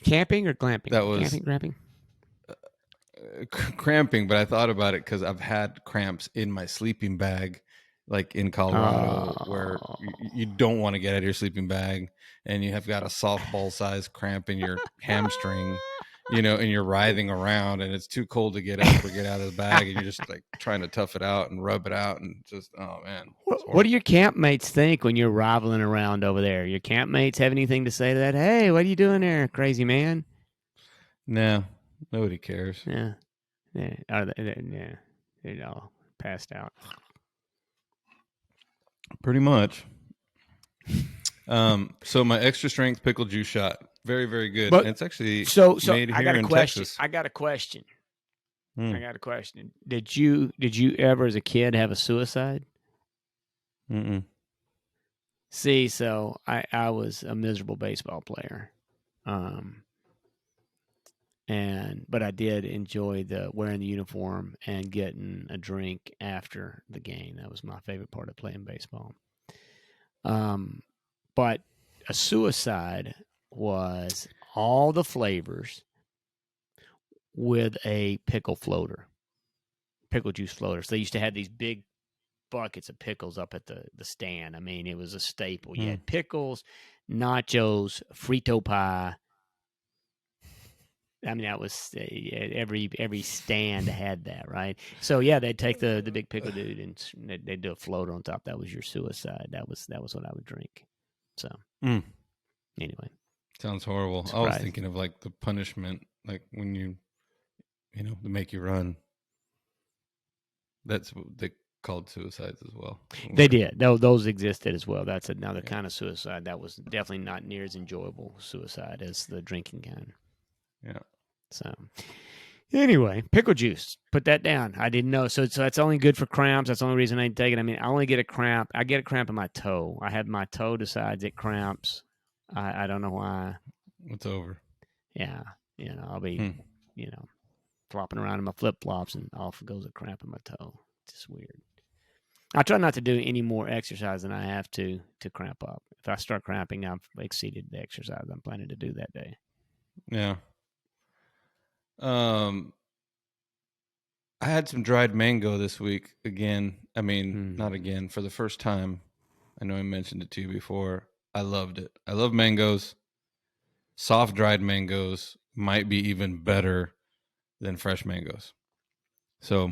Camping or glamping? That was camping, cramping. Cramping, but I thought about it because I've had cramps in my sleeping bag, like in Colorado, where you don't want to get out of your sleeping bag, and you have got a softball-sized cramp in your hamstring, and you're writhing around, and it's too cold to get up or get out of the bag, and you're just like trying to tough it out and rub it out, and just, oh man. What do your campmates think when you're rivaling around over there? Your campmates have anything to say to that? Hey, what are you doing there, crazy man? No, nobody cares. Yeah. They're all passed out. Pretty much. So my extra strength pickle juice shot, very, very good. But, and it's actually so made here in Texas. I got a question. I got a question. Did you ever, as a kid, have a suicide? Mm-mm. See, so I was a miserable baseball player, but I did enjoy wearing the uniform and getting a drink after the game. That was my favorite part of playing baseball. But a suicide was all the flavors with a pickle juice floater. So they used to have these big buckets of pickles up at the stand. I mean, it was a staple. You had pickles, nachos, Frito pie. I mean, that was every stand had that, right? So yeah, they'd take the big pickle dude and they'd do a floater on top. That was your suicide. That was what I would drink. So anyway, sounds horrible. I was thinking of like the punishment, like when you to make you run. That's what they called suicides as well. They did. Those existed as well. That's another kind of suicide. That was definitely not near as enjoyable suicide as the drinking kind. Yeah. So anyway, pickle juice. Put that down. I didn't know. So that's only good for cramps. That's the only reason I didn't take it. I mean, I only get a cramp. I get a cramp in my toe. I have my toe decides it cramps. I don't know why. It's over. Yeah. I'll be, flopping around in my flip-flops and off goes a cramp in my toe. It's just weird. I try not to do any more exercise than I have to cramp up. If I start cramping, I've exceeded the exercise I'm planning to do that day. Yeah. I had some dried mango this week again. I mean, not again, for the first time. I know I mentioned it to you before. I loved it. I love mangoes. Soft dried mangoes might be even better than fresh mangoes. So,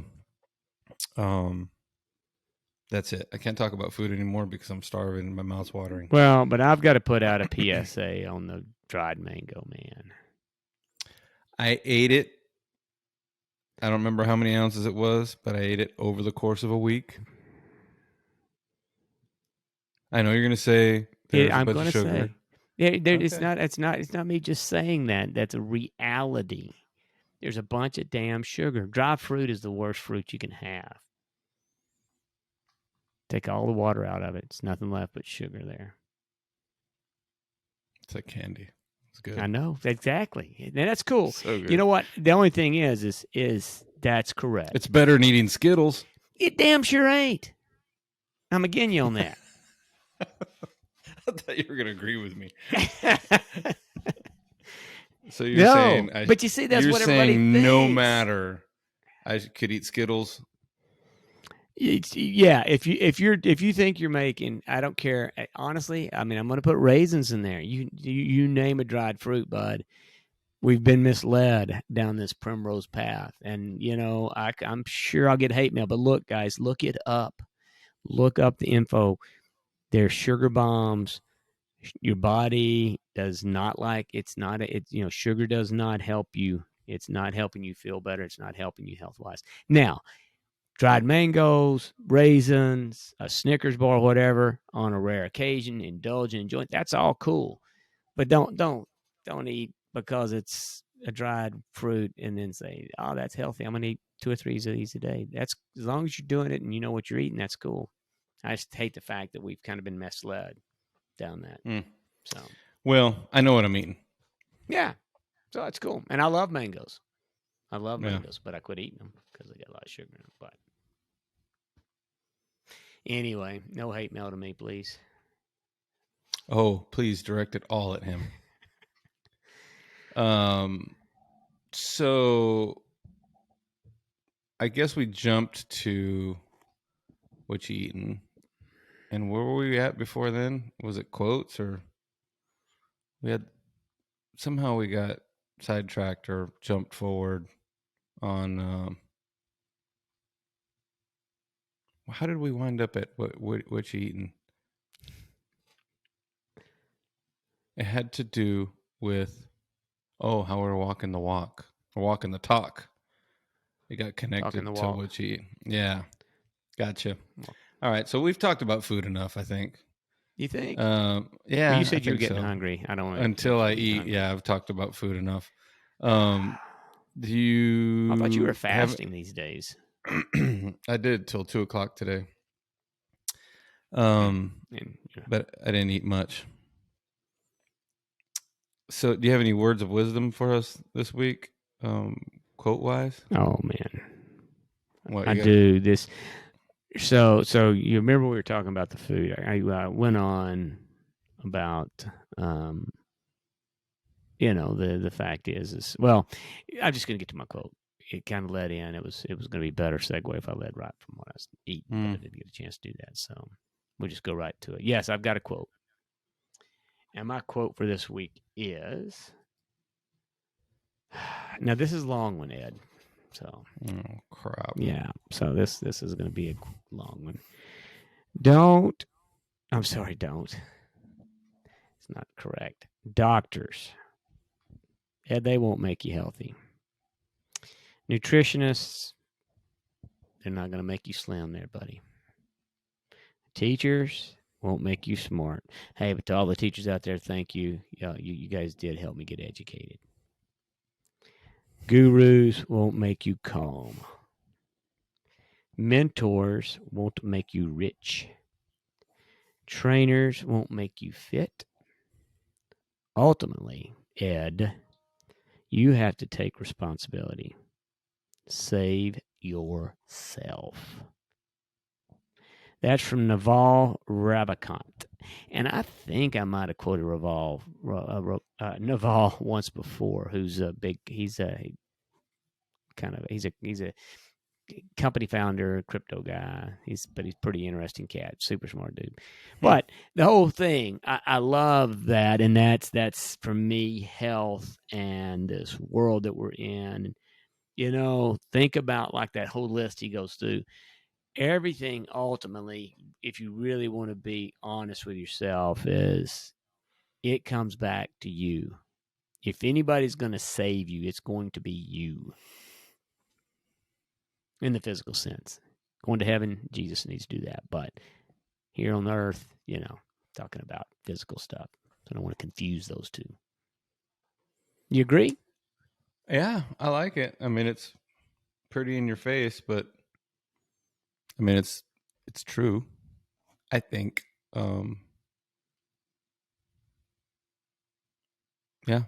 that's it. I can't talk about food anymore because I'm starving and my mouth's watering. Well, but I've got to put out a PSA on the dried mango, man. I ate it. I don't remember how many ounces it was, but I ate it over the course of a week. I know you're going to say there's a bunch of sugar. It's not me just saying that. That's a reality. There's a bunch of damn sugar. Dry fruit is the worst fruit you can have. Take all the water out of it. It's nothing left but sugar there. It's like candy. It's good. I know, exactly. And that's cool. So good. You know what? The only thing is that's correct. It's better than eating Skittles. It damn sure ain't. I'm again you on that. I thought you were going to agree with me. So you're saying, but you see, that's what everybody saying thinks. No matter, I could eat Skittles. Yeah, if you think you're making, I don't care. Honestly, I mean, I'm going to put raisins in there. You name a dried fruit, bud. We've been misled down this primrose path, and I'm sure I'll get hate mail. But look, guys, look it up. Look up the info. There's sugar bombs. Your body does not like, sugar does not help you. It's not helping you feel better. It's not helping you health-wise. Now, dried mangoes, raisins, a Snickers bar, whatever, on a rare occasion, indulge and enjoy it. That's all cool. But don't eat because it's a dried fruit and then say, oh, that's healthy. I'm going to eat 2 or 3 of these a day. That's, as long as you're doing it and you know what you're eating, that's cool. I just hate the fact that we've kind of been misled down that. So, well, I know what I'm eating. yeah. So that's cool. And I love mangoes. But I quit eating them because they got a lot of sugar in them. But anyway, no hate mail to me, please. Oh, please direct it all at him. So I guess we jumped to what you eating. And where were we at before then? Was it quotes, or somehow we got sidetracked or jumped forward on how did we wind up at what you eating? It had to do with how we're walking the walk or walking the talk. It got connected to what you eat. Yeah, gotcha. All right, so we've talked about food enough, I think. You think? Yeah. Well, you said you were getting hungry. I don't want until I eat. Hungry. Yeah, I've talked about food enough. Do you? I thought you were fasting these days. I did till 2:00 today. But I didn't eat much. So, do you have any words of wisdom for us this week, quote wise? Oh man, I do this. So you remember we were talking about the food? I went on about, the fact is well, I'm just gonna get to my quote. It kind of led in. It was going to be a better segue if I led right from what I was eating, but I didn't get a chance to do that. So we'll just go right to it. Yes, I've got a quote. And my quote for this week is, now this is a long one, Ed. So, crap. Yeah. So this is going to be a long one. Don't. It's not correct. Doctors, Ed, they won't make you healthy. Nutritionists, they're not going to make you slim there, buddy. Teachers won't make you smart. Hey, but to all the teachers out there, thank you. You guys did help me get educated. Gurus won't make you calm. Mentors won't make you rich. Trainers won't make you fit. Ultimately, Ed, you have to take responsibility. Save yourself. That's from Naval Ravikant. And I think I might have quoted Naval once before, who's a big, he's a company founder, crypto guy. He's pretty interesting cat, super smart dude. But the whole thing, I love that. And that's for me, health and this world that we're in. Think about like that whole list he goes through. Everything ultimately, if you really want to be honest with yourself, is it comes back to you. If anybody's going to save you, it's going to be you. In the physical sense. Going to heaven, Jesus needs to do that. But here on earth, talking about physical stuff. So I don't want to confuse those two. You agree? Yeah, I like it. I mean, it's pretty in your face, but I mean, it's true, I think. Yeah,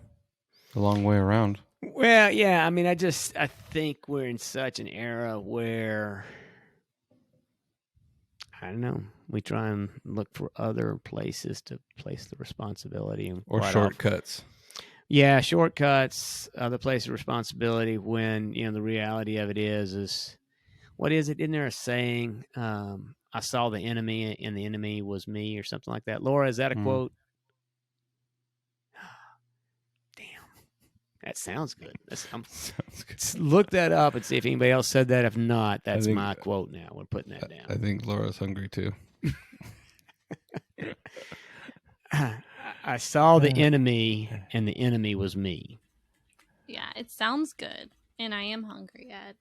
a long way around. Well, yeah, I mean, I think we're in such an era where, I don't know, we try and look for other places to place the responsibility. Or shortcuts. Yeah, shortcuts, other place of responsibility when, the reality of it is, what is it? Isn't there a saying, I saw the enemy and the enemy was me or something like that? Laura, is that a quote? Damn. That sounds good. Sounds good. Look that up and see if anybody else said that. If not, that's my quote now. We're putting that down. I think Laura's hungry too. I saw the enemy, and the enemy was me. Yeah, it sounds good, and I am hungry, Ed.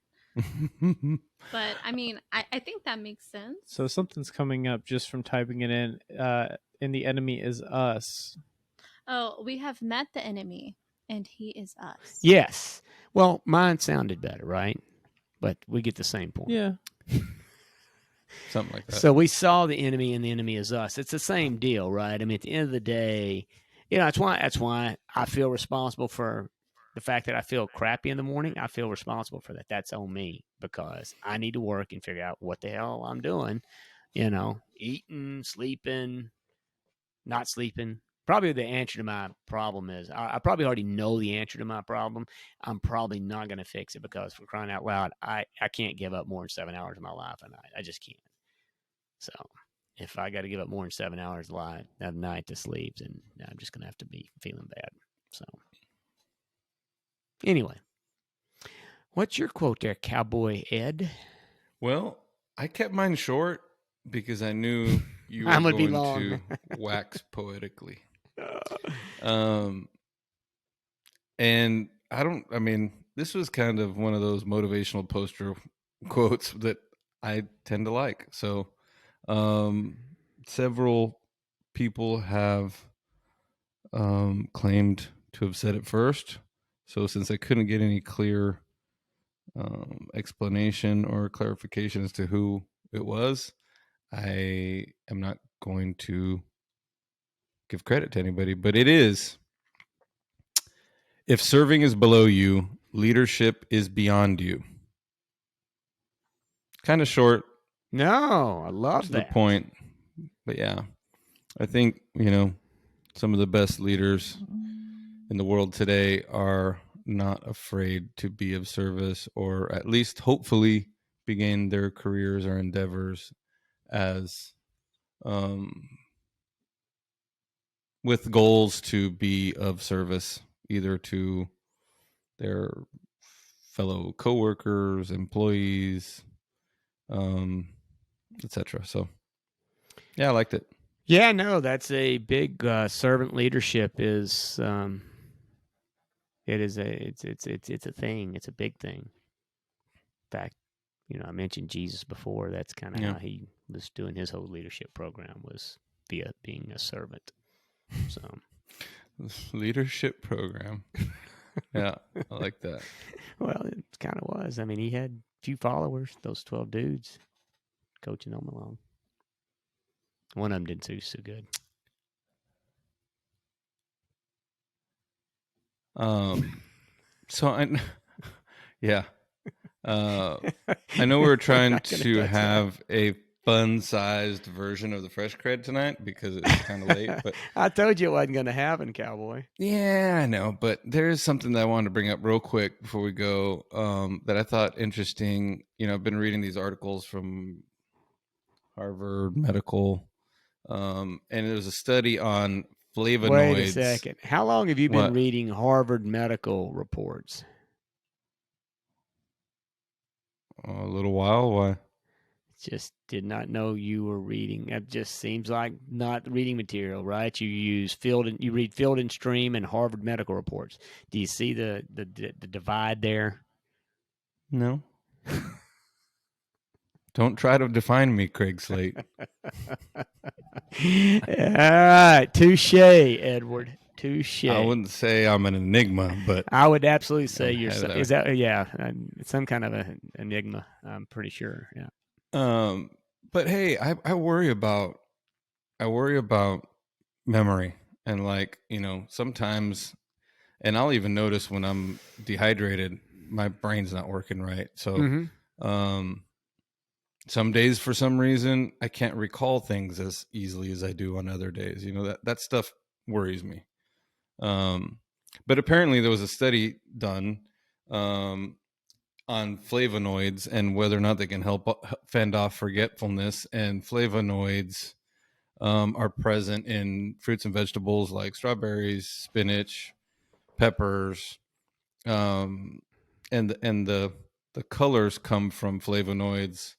But I mean, I think that makes sense. So something's coming up just from typing it in. And the enemy is us. Oh, we have met the enemy, and he is us. Yes. Well, mine sounded better, right? But we get the same point. Yeah. Something like that. So we saw the enemy, and the enemy is us. It's the same deal, right? I mean, at the end of the day, that's why I feel responsible for the fact that I feel crappy in the morning. I feel responsible for that. That's on me because I need to work and figure out what the hell I'm doing. Eating, sleeping, not sleeping. Probably the answer to my problem is I probably already know the answer to my problem. I'm probably not going to fix it because for crying out loud, I can't give up more than 7 hours of my life a night. I just can't. So if I got to give up more than 7 hours a night to sleep, then I'm just going to have to be feeling bad. So anyway, what's your quote there, Cowboy Ed? Well, I kept mine short because I knew you were Mine would be going long. to wax poetically. And this was kind of one of those motivational poster quotes that I tend to like. So, several people have claimed to have said it first. So since I couldn't get any clear explanation or clarification as to who it was, I am not going to give credit to anybody, but it is: if serving is below you, leadership is beyond you. Kind of short. No, I love to that. the point. But yeah, I think, some of the best leaders in the world today are not afraid to be of service, or at least hopefully begin their careers or endeavors as with goals to be of service, either to their fellow coworkers, employees, etc. So yeah, I liked it. Yeah, no, that's a big servant leadership is it's a thing. It's a big thing. In fact, I mentioned Jesus before. That's kind of how he was doing his whole leadership program, was via being a servant. So leadership program. Yeah, I like that. Well, it kind of was. I mean, he had a few followers, those 12 dudes coaching them along. One of them didn't do so good. So I know we're trying to have a fun-sized version of the Fresh CrEd tonight because it's kind of late. But I told you it wasn't going to happen, Cowboy. Yeah, I know. But there is something that I wanted to bring up real quick before we go that I thought interesting. I've been reading these articles from Harvard Medical, and there was a study on flavonoids. Wait a second. How long have you been reading Harvard Medical reports? A little while. Why? Just did not know you were reading. That just seems like not reading material, right? You read Field and Stream and Harvard Medical reports. Do you see the divide there? No. Don't try to define me, Craig Slate. All right, touche, Edward. Touche. I wouldn't say I'm an enigma, but I would absolutely say you're. Is that some kind of an enigma? I'm pretty sure. Yeah. But hey, I worry about memory, and sometimes, and I'll even notice when I'm dehydrated, my brain's not working right. So, some days for some reason I can't recall things as easily as I do on other days. That stuff worries me. But apparently there was a study done, on flavonoids and whether or not they can help fend off forgetfulness. And flavonoids are present in fruits and vegetables like strawberries, spinach, peppers, and the colors come from flavonoids,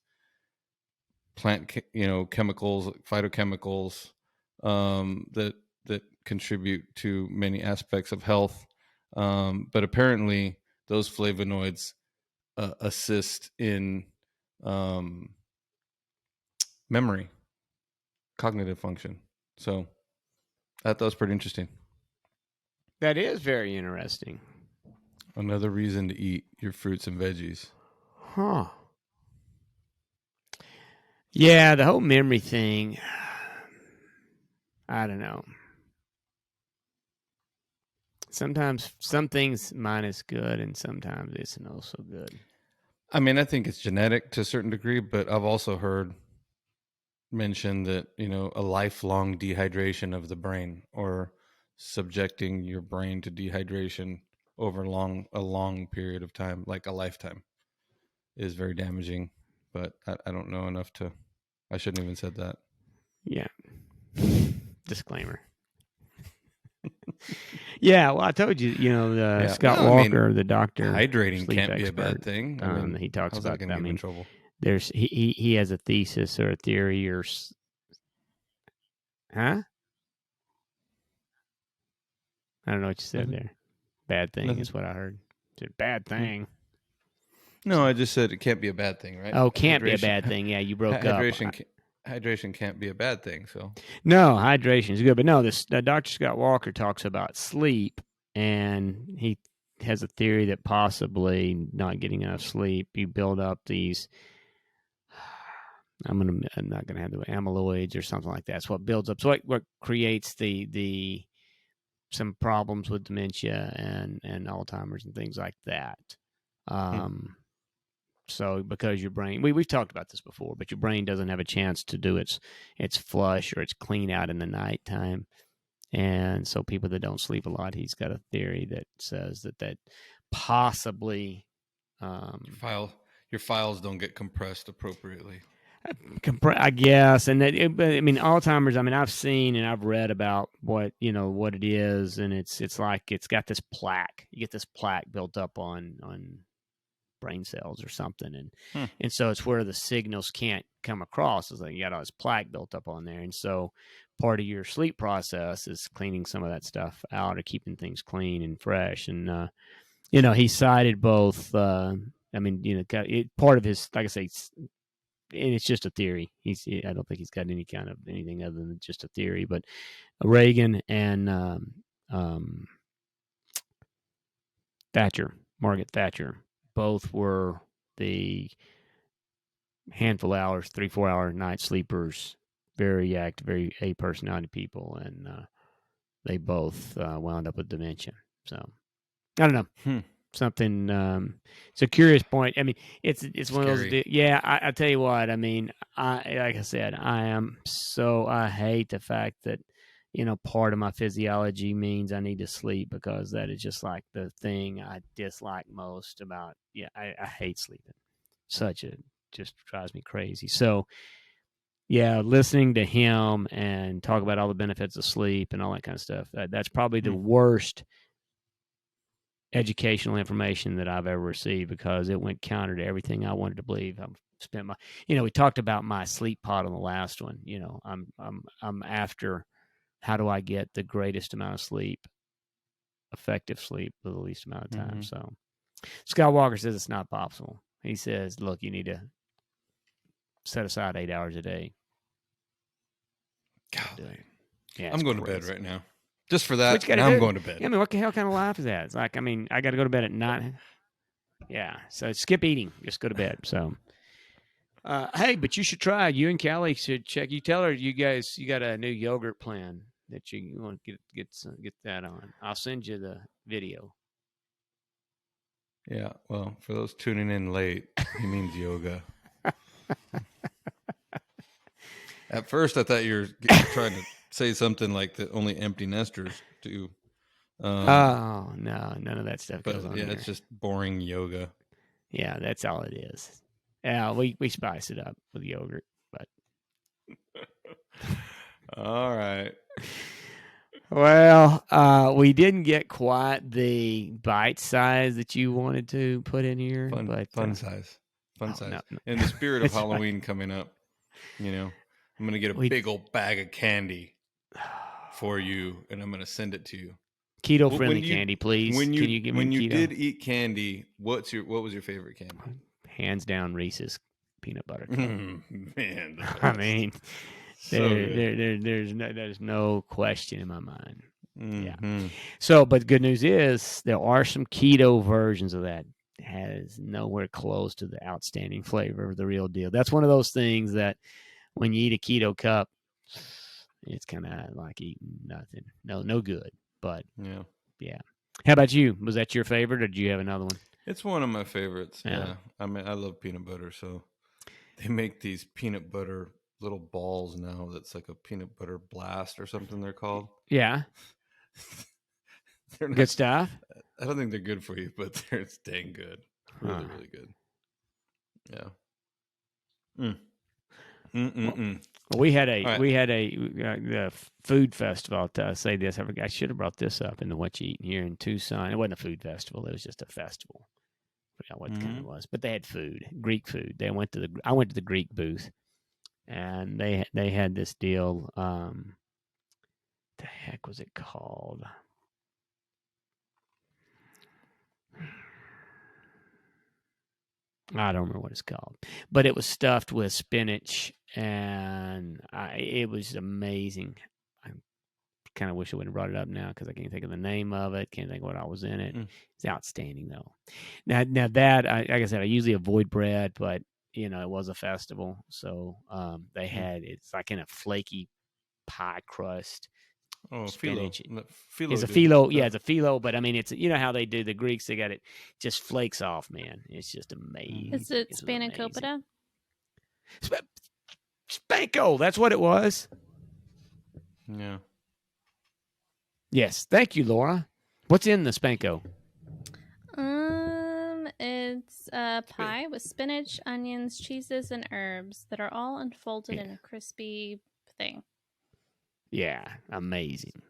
plant chemicals, phytochemicals that that contribute to many aspects of health. But apparently those flavonoids assist in memory, cognitive function. So I thought that was pretty interesting. That is very interesting. Another reason to eat your fruits and veggies. Huh. Yeah, the whole memory thing, I don't know. Sometimes some things mine is good and sometimes it's not so good. I mean, I think it's genetic to a certain degree, but I've also heard mentioned that, a lifelong dehydration of the brain or subjecting your brain to dehydration over a long period of time, like a lifetime, is very damaging. But I don't know enough I shouldn't have even said that. Yeah. Disclaimer. Yeah, well, I told you, Scott Walker, the doctor, hydrating can't expert, be a bad thing. he talks about that. In trouble? There's he has a thesis or a theory or huh? I don't know what you said there. Bad thing is what I heard. It's a bad thing. No, I just said it can't be a bad thing, right? Oh, can't be a bad thing. Yeah, you broke up. Hydration can't be a bad thing. So no, hydration is good, but no, Dr. Scott Walker talks about sleep, and he has a theory that possibly not getting enough sleep, you build up these. I'm not gonna have the amyloids or something like that. It's what builds up. So what creates the some problems with dementia and Alzheimer's and things like that. So because your brain, we've talked about this before, but your brain doesn't have a chance to do its flush or its clean out in the nighttime. And so people that don't sleep a lot, he's got a theory that says that possibly your files don't get compressed appropriately. I guess, and Alzheimer's. I mean, I've seen and I've read about what it is, and it's like it's got this plaque. You get this plaque built up on brain cells or something, and so it's where the signals can't come across. It's like you got all this plaque built up on there, and so part of your sleep process is cleaning some of that stuff out or keeping things clean and fresh. And he cited both. Part of his, like I say, and it's just a theory. I don't think he's got any kind of anything other than just a theory. But Reagan and Margaret Thatcher, both were the handful of hours, 3-4 hour night sleepers, very active, very A personality people, and they both wound up with dementia. So I don't know. Something. It's a curious point. I mean, it's one of those. Yeah, I tell you what. I mean, like I said, I hate the fact that part of my physiology means I need to sleep, because that is just like the thing I dislike most about. Yeah, I hate sleeping. Just drives me crazy. So, yeah, listening to him and talk about all the benefits of sleep and all that kind of stuff. That's probably the worst educational information that I've ever received, because it went counter to everything I wanted to believe. I've spent my, we talked about my sleep pod on the last one. I'm after how do I get the greatest amount of sleep, effective sleep for the least amount of time. So Scott Walker says it's not possible. He says, look, you need to set aside 8 hours a day. God, yeah, I'm going to bed right now. Just for that, I'm going to bed. Yeah, I mean, what the hell kind of life is that? It's like, I mean, I got to go to bed at 9. Yeah, so skip eating. Just go to bed. So, hey, but you should try. You and Callie should check. You tell her you got a new yogurt plan that you want to get that on. I'll send you the video. Yeah, well, for those tuning in late, he means yoga. At first, I thought you were trying to say something like that only empty nesters do. Oh, no, none of that stuff goes on. Yeah, it's just boring yoga. Yeah, that's all it is. Yeah, we spice it up with yogurt, but all right. Well, we didn't get quite the bite size that you wanted to put in here. Fun size. No. In the spirit of Halloween coming up, I'm going to get a big old bag of candy for you, and I'm going to send it to you. Keto friendly candy, please. When Can you give me when you keto? did eat candy, what was your favorite candy? Hands down, Reese's peanut butter cup. Man, I mean, so good. there's no question in my mind. Mm-hmm. Yeah. So, but the good news is there are some keto versions of that. It has nowhere close to the outstanding flavor of the real deal. That's one of those things that when you eat a keto cup, it's kind of like eating nothing. No good. But yeah. How about you? Was that your favorite, or did you have another one? It's one of my favorites. Yeah. Yeah. I mean, I love peanut butter, so they make these peanut butter little balls now. That's like a peanut butter blast or something they're called. Yeah. They're not good stuff. I don't think they're good for you, but it's dang good. Really, really good. Yeah. Well, we had a food festival. To say this, I should have brought this up in the What You Eating here in Tucson. It wasn't a food festival; it was just a festival. I forgot what kind it was, but they had food, Greek food. I went to the Greek booth, and they had this deal. The heck was it called? I don't remember what it's called, but it was stuffed with spinach, and it was amazing. I kind of wish I would have brought it up now because I can't think of the name of it. Can't think of what all was in it. It's outstanding though. Now that like I said, I usually avoid bread, but it was a festival, so they had it's like in a flaky pie crust. Oh, spinach. Phyllo. It's a phyllo. Yeah, it's a phyllo. But I mean, it's how they do the Greeks. They got it just flakes off, man. It's just amazing. Is it spanakopita? Spanko. That's what it was. Yeah. Yes. Thank you, Laura. What's in the spanko? It's a pie with spinach, onions, cheeses, and herbs that are all unfolded in a crispy thing. Yeah, amazing.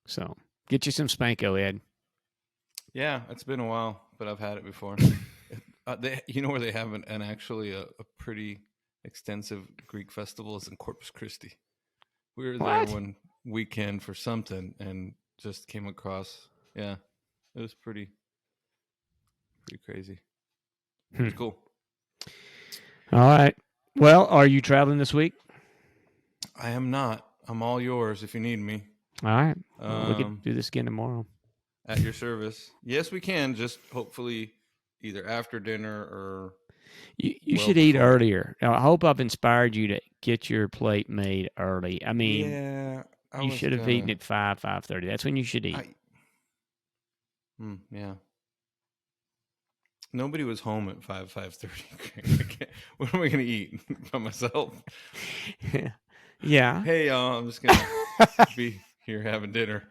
So, get you some spanko, Ed. Yeah, it's been a while, but I've had it before. Where they have an actually a pretty extensive Greek festival is in Corpus Christi. We were there one weekend for something and just came across. Yeah, it was pretty crazy. It was cool. All right. Well, are you traveling this week? I am not. I'm all yours if you need me. All right. Well, we can do this again tomorrow. At your service. Yes, we can. Just hopefully either after dinner or... You should eat earlier. I hope I've inspired you to get your plate made early. I mean, you should have eaten at 5:30. That's when you should eat. Yeah. Nobody was home at 5:30. What am I going to eat by myself? Yeah. Hey, y'all, I'm just going to be here having dinner.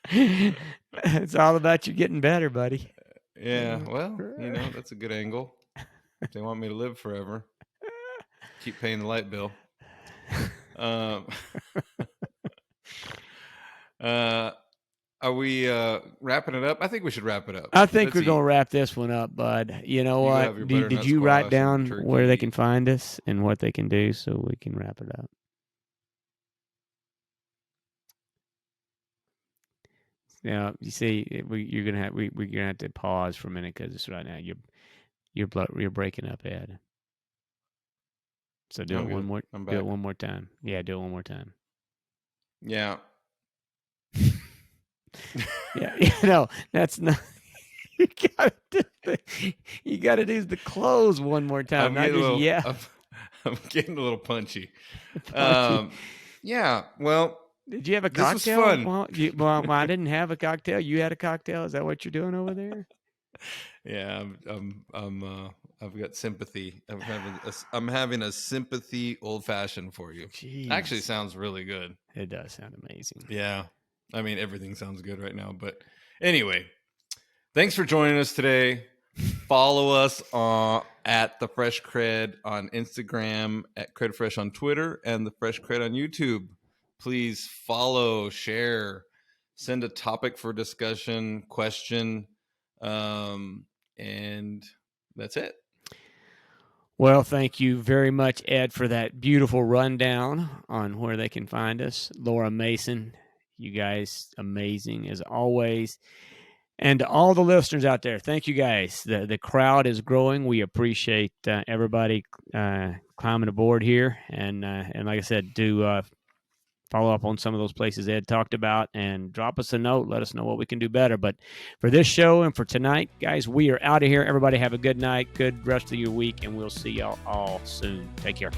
It's all about you getting better, buddy. Yeah, well, that's a good angle. If they want me to live forever, keep paying the light bill. Are we wrapping it up? I think we should wrap it up. I think we're going to wrap this one up, bud. You know what? Did you write down where they can find us and what they can do so we can wrap it up? Now, you see, we're gonna have to pause for a minute because right now you're breaking up, Ed. So do it one more time. Yeah, do it one more time. Yeah. Yeah, that's not. You gotta do the close one more time. I'm getting a little punchy. Yeah. Well. Did you have a cocktail? This was fun. Well, I didn't have a cocktail. You had a cocktail. Is that what you're doing over there? Yeah, I've got sympathy. I'm having a sympathy old fashioned for you. Jeez. Actually, sounds really good. It does sound amazing. Yeah, I mean everything sounds good right now. But anyway, thanks for joining us today. Follow us at the Fresh CrEd on Instagram, at CrEd Fresh on Twitter, and the Fresh CrEd on YouTube. Please follow, share, send a topic for discussion, question, and that's it. Well, thank you very much, Ed, for that beautiful rundown on where they can find us. Laura Mason, you guys, amazing as always. And to all the listeners out there, thank you guys. The crowd is growing. We appreciate everybody climbing aboard here. And like I said, do follow up on some of those places Ed talked about and drop us a note. Let us know what we can do better. But for this show and for tonight, guys, we are out of here. Everybody have a good night, good rest of your week, and we'll see y'all all soon. Take care.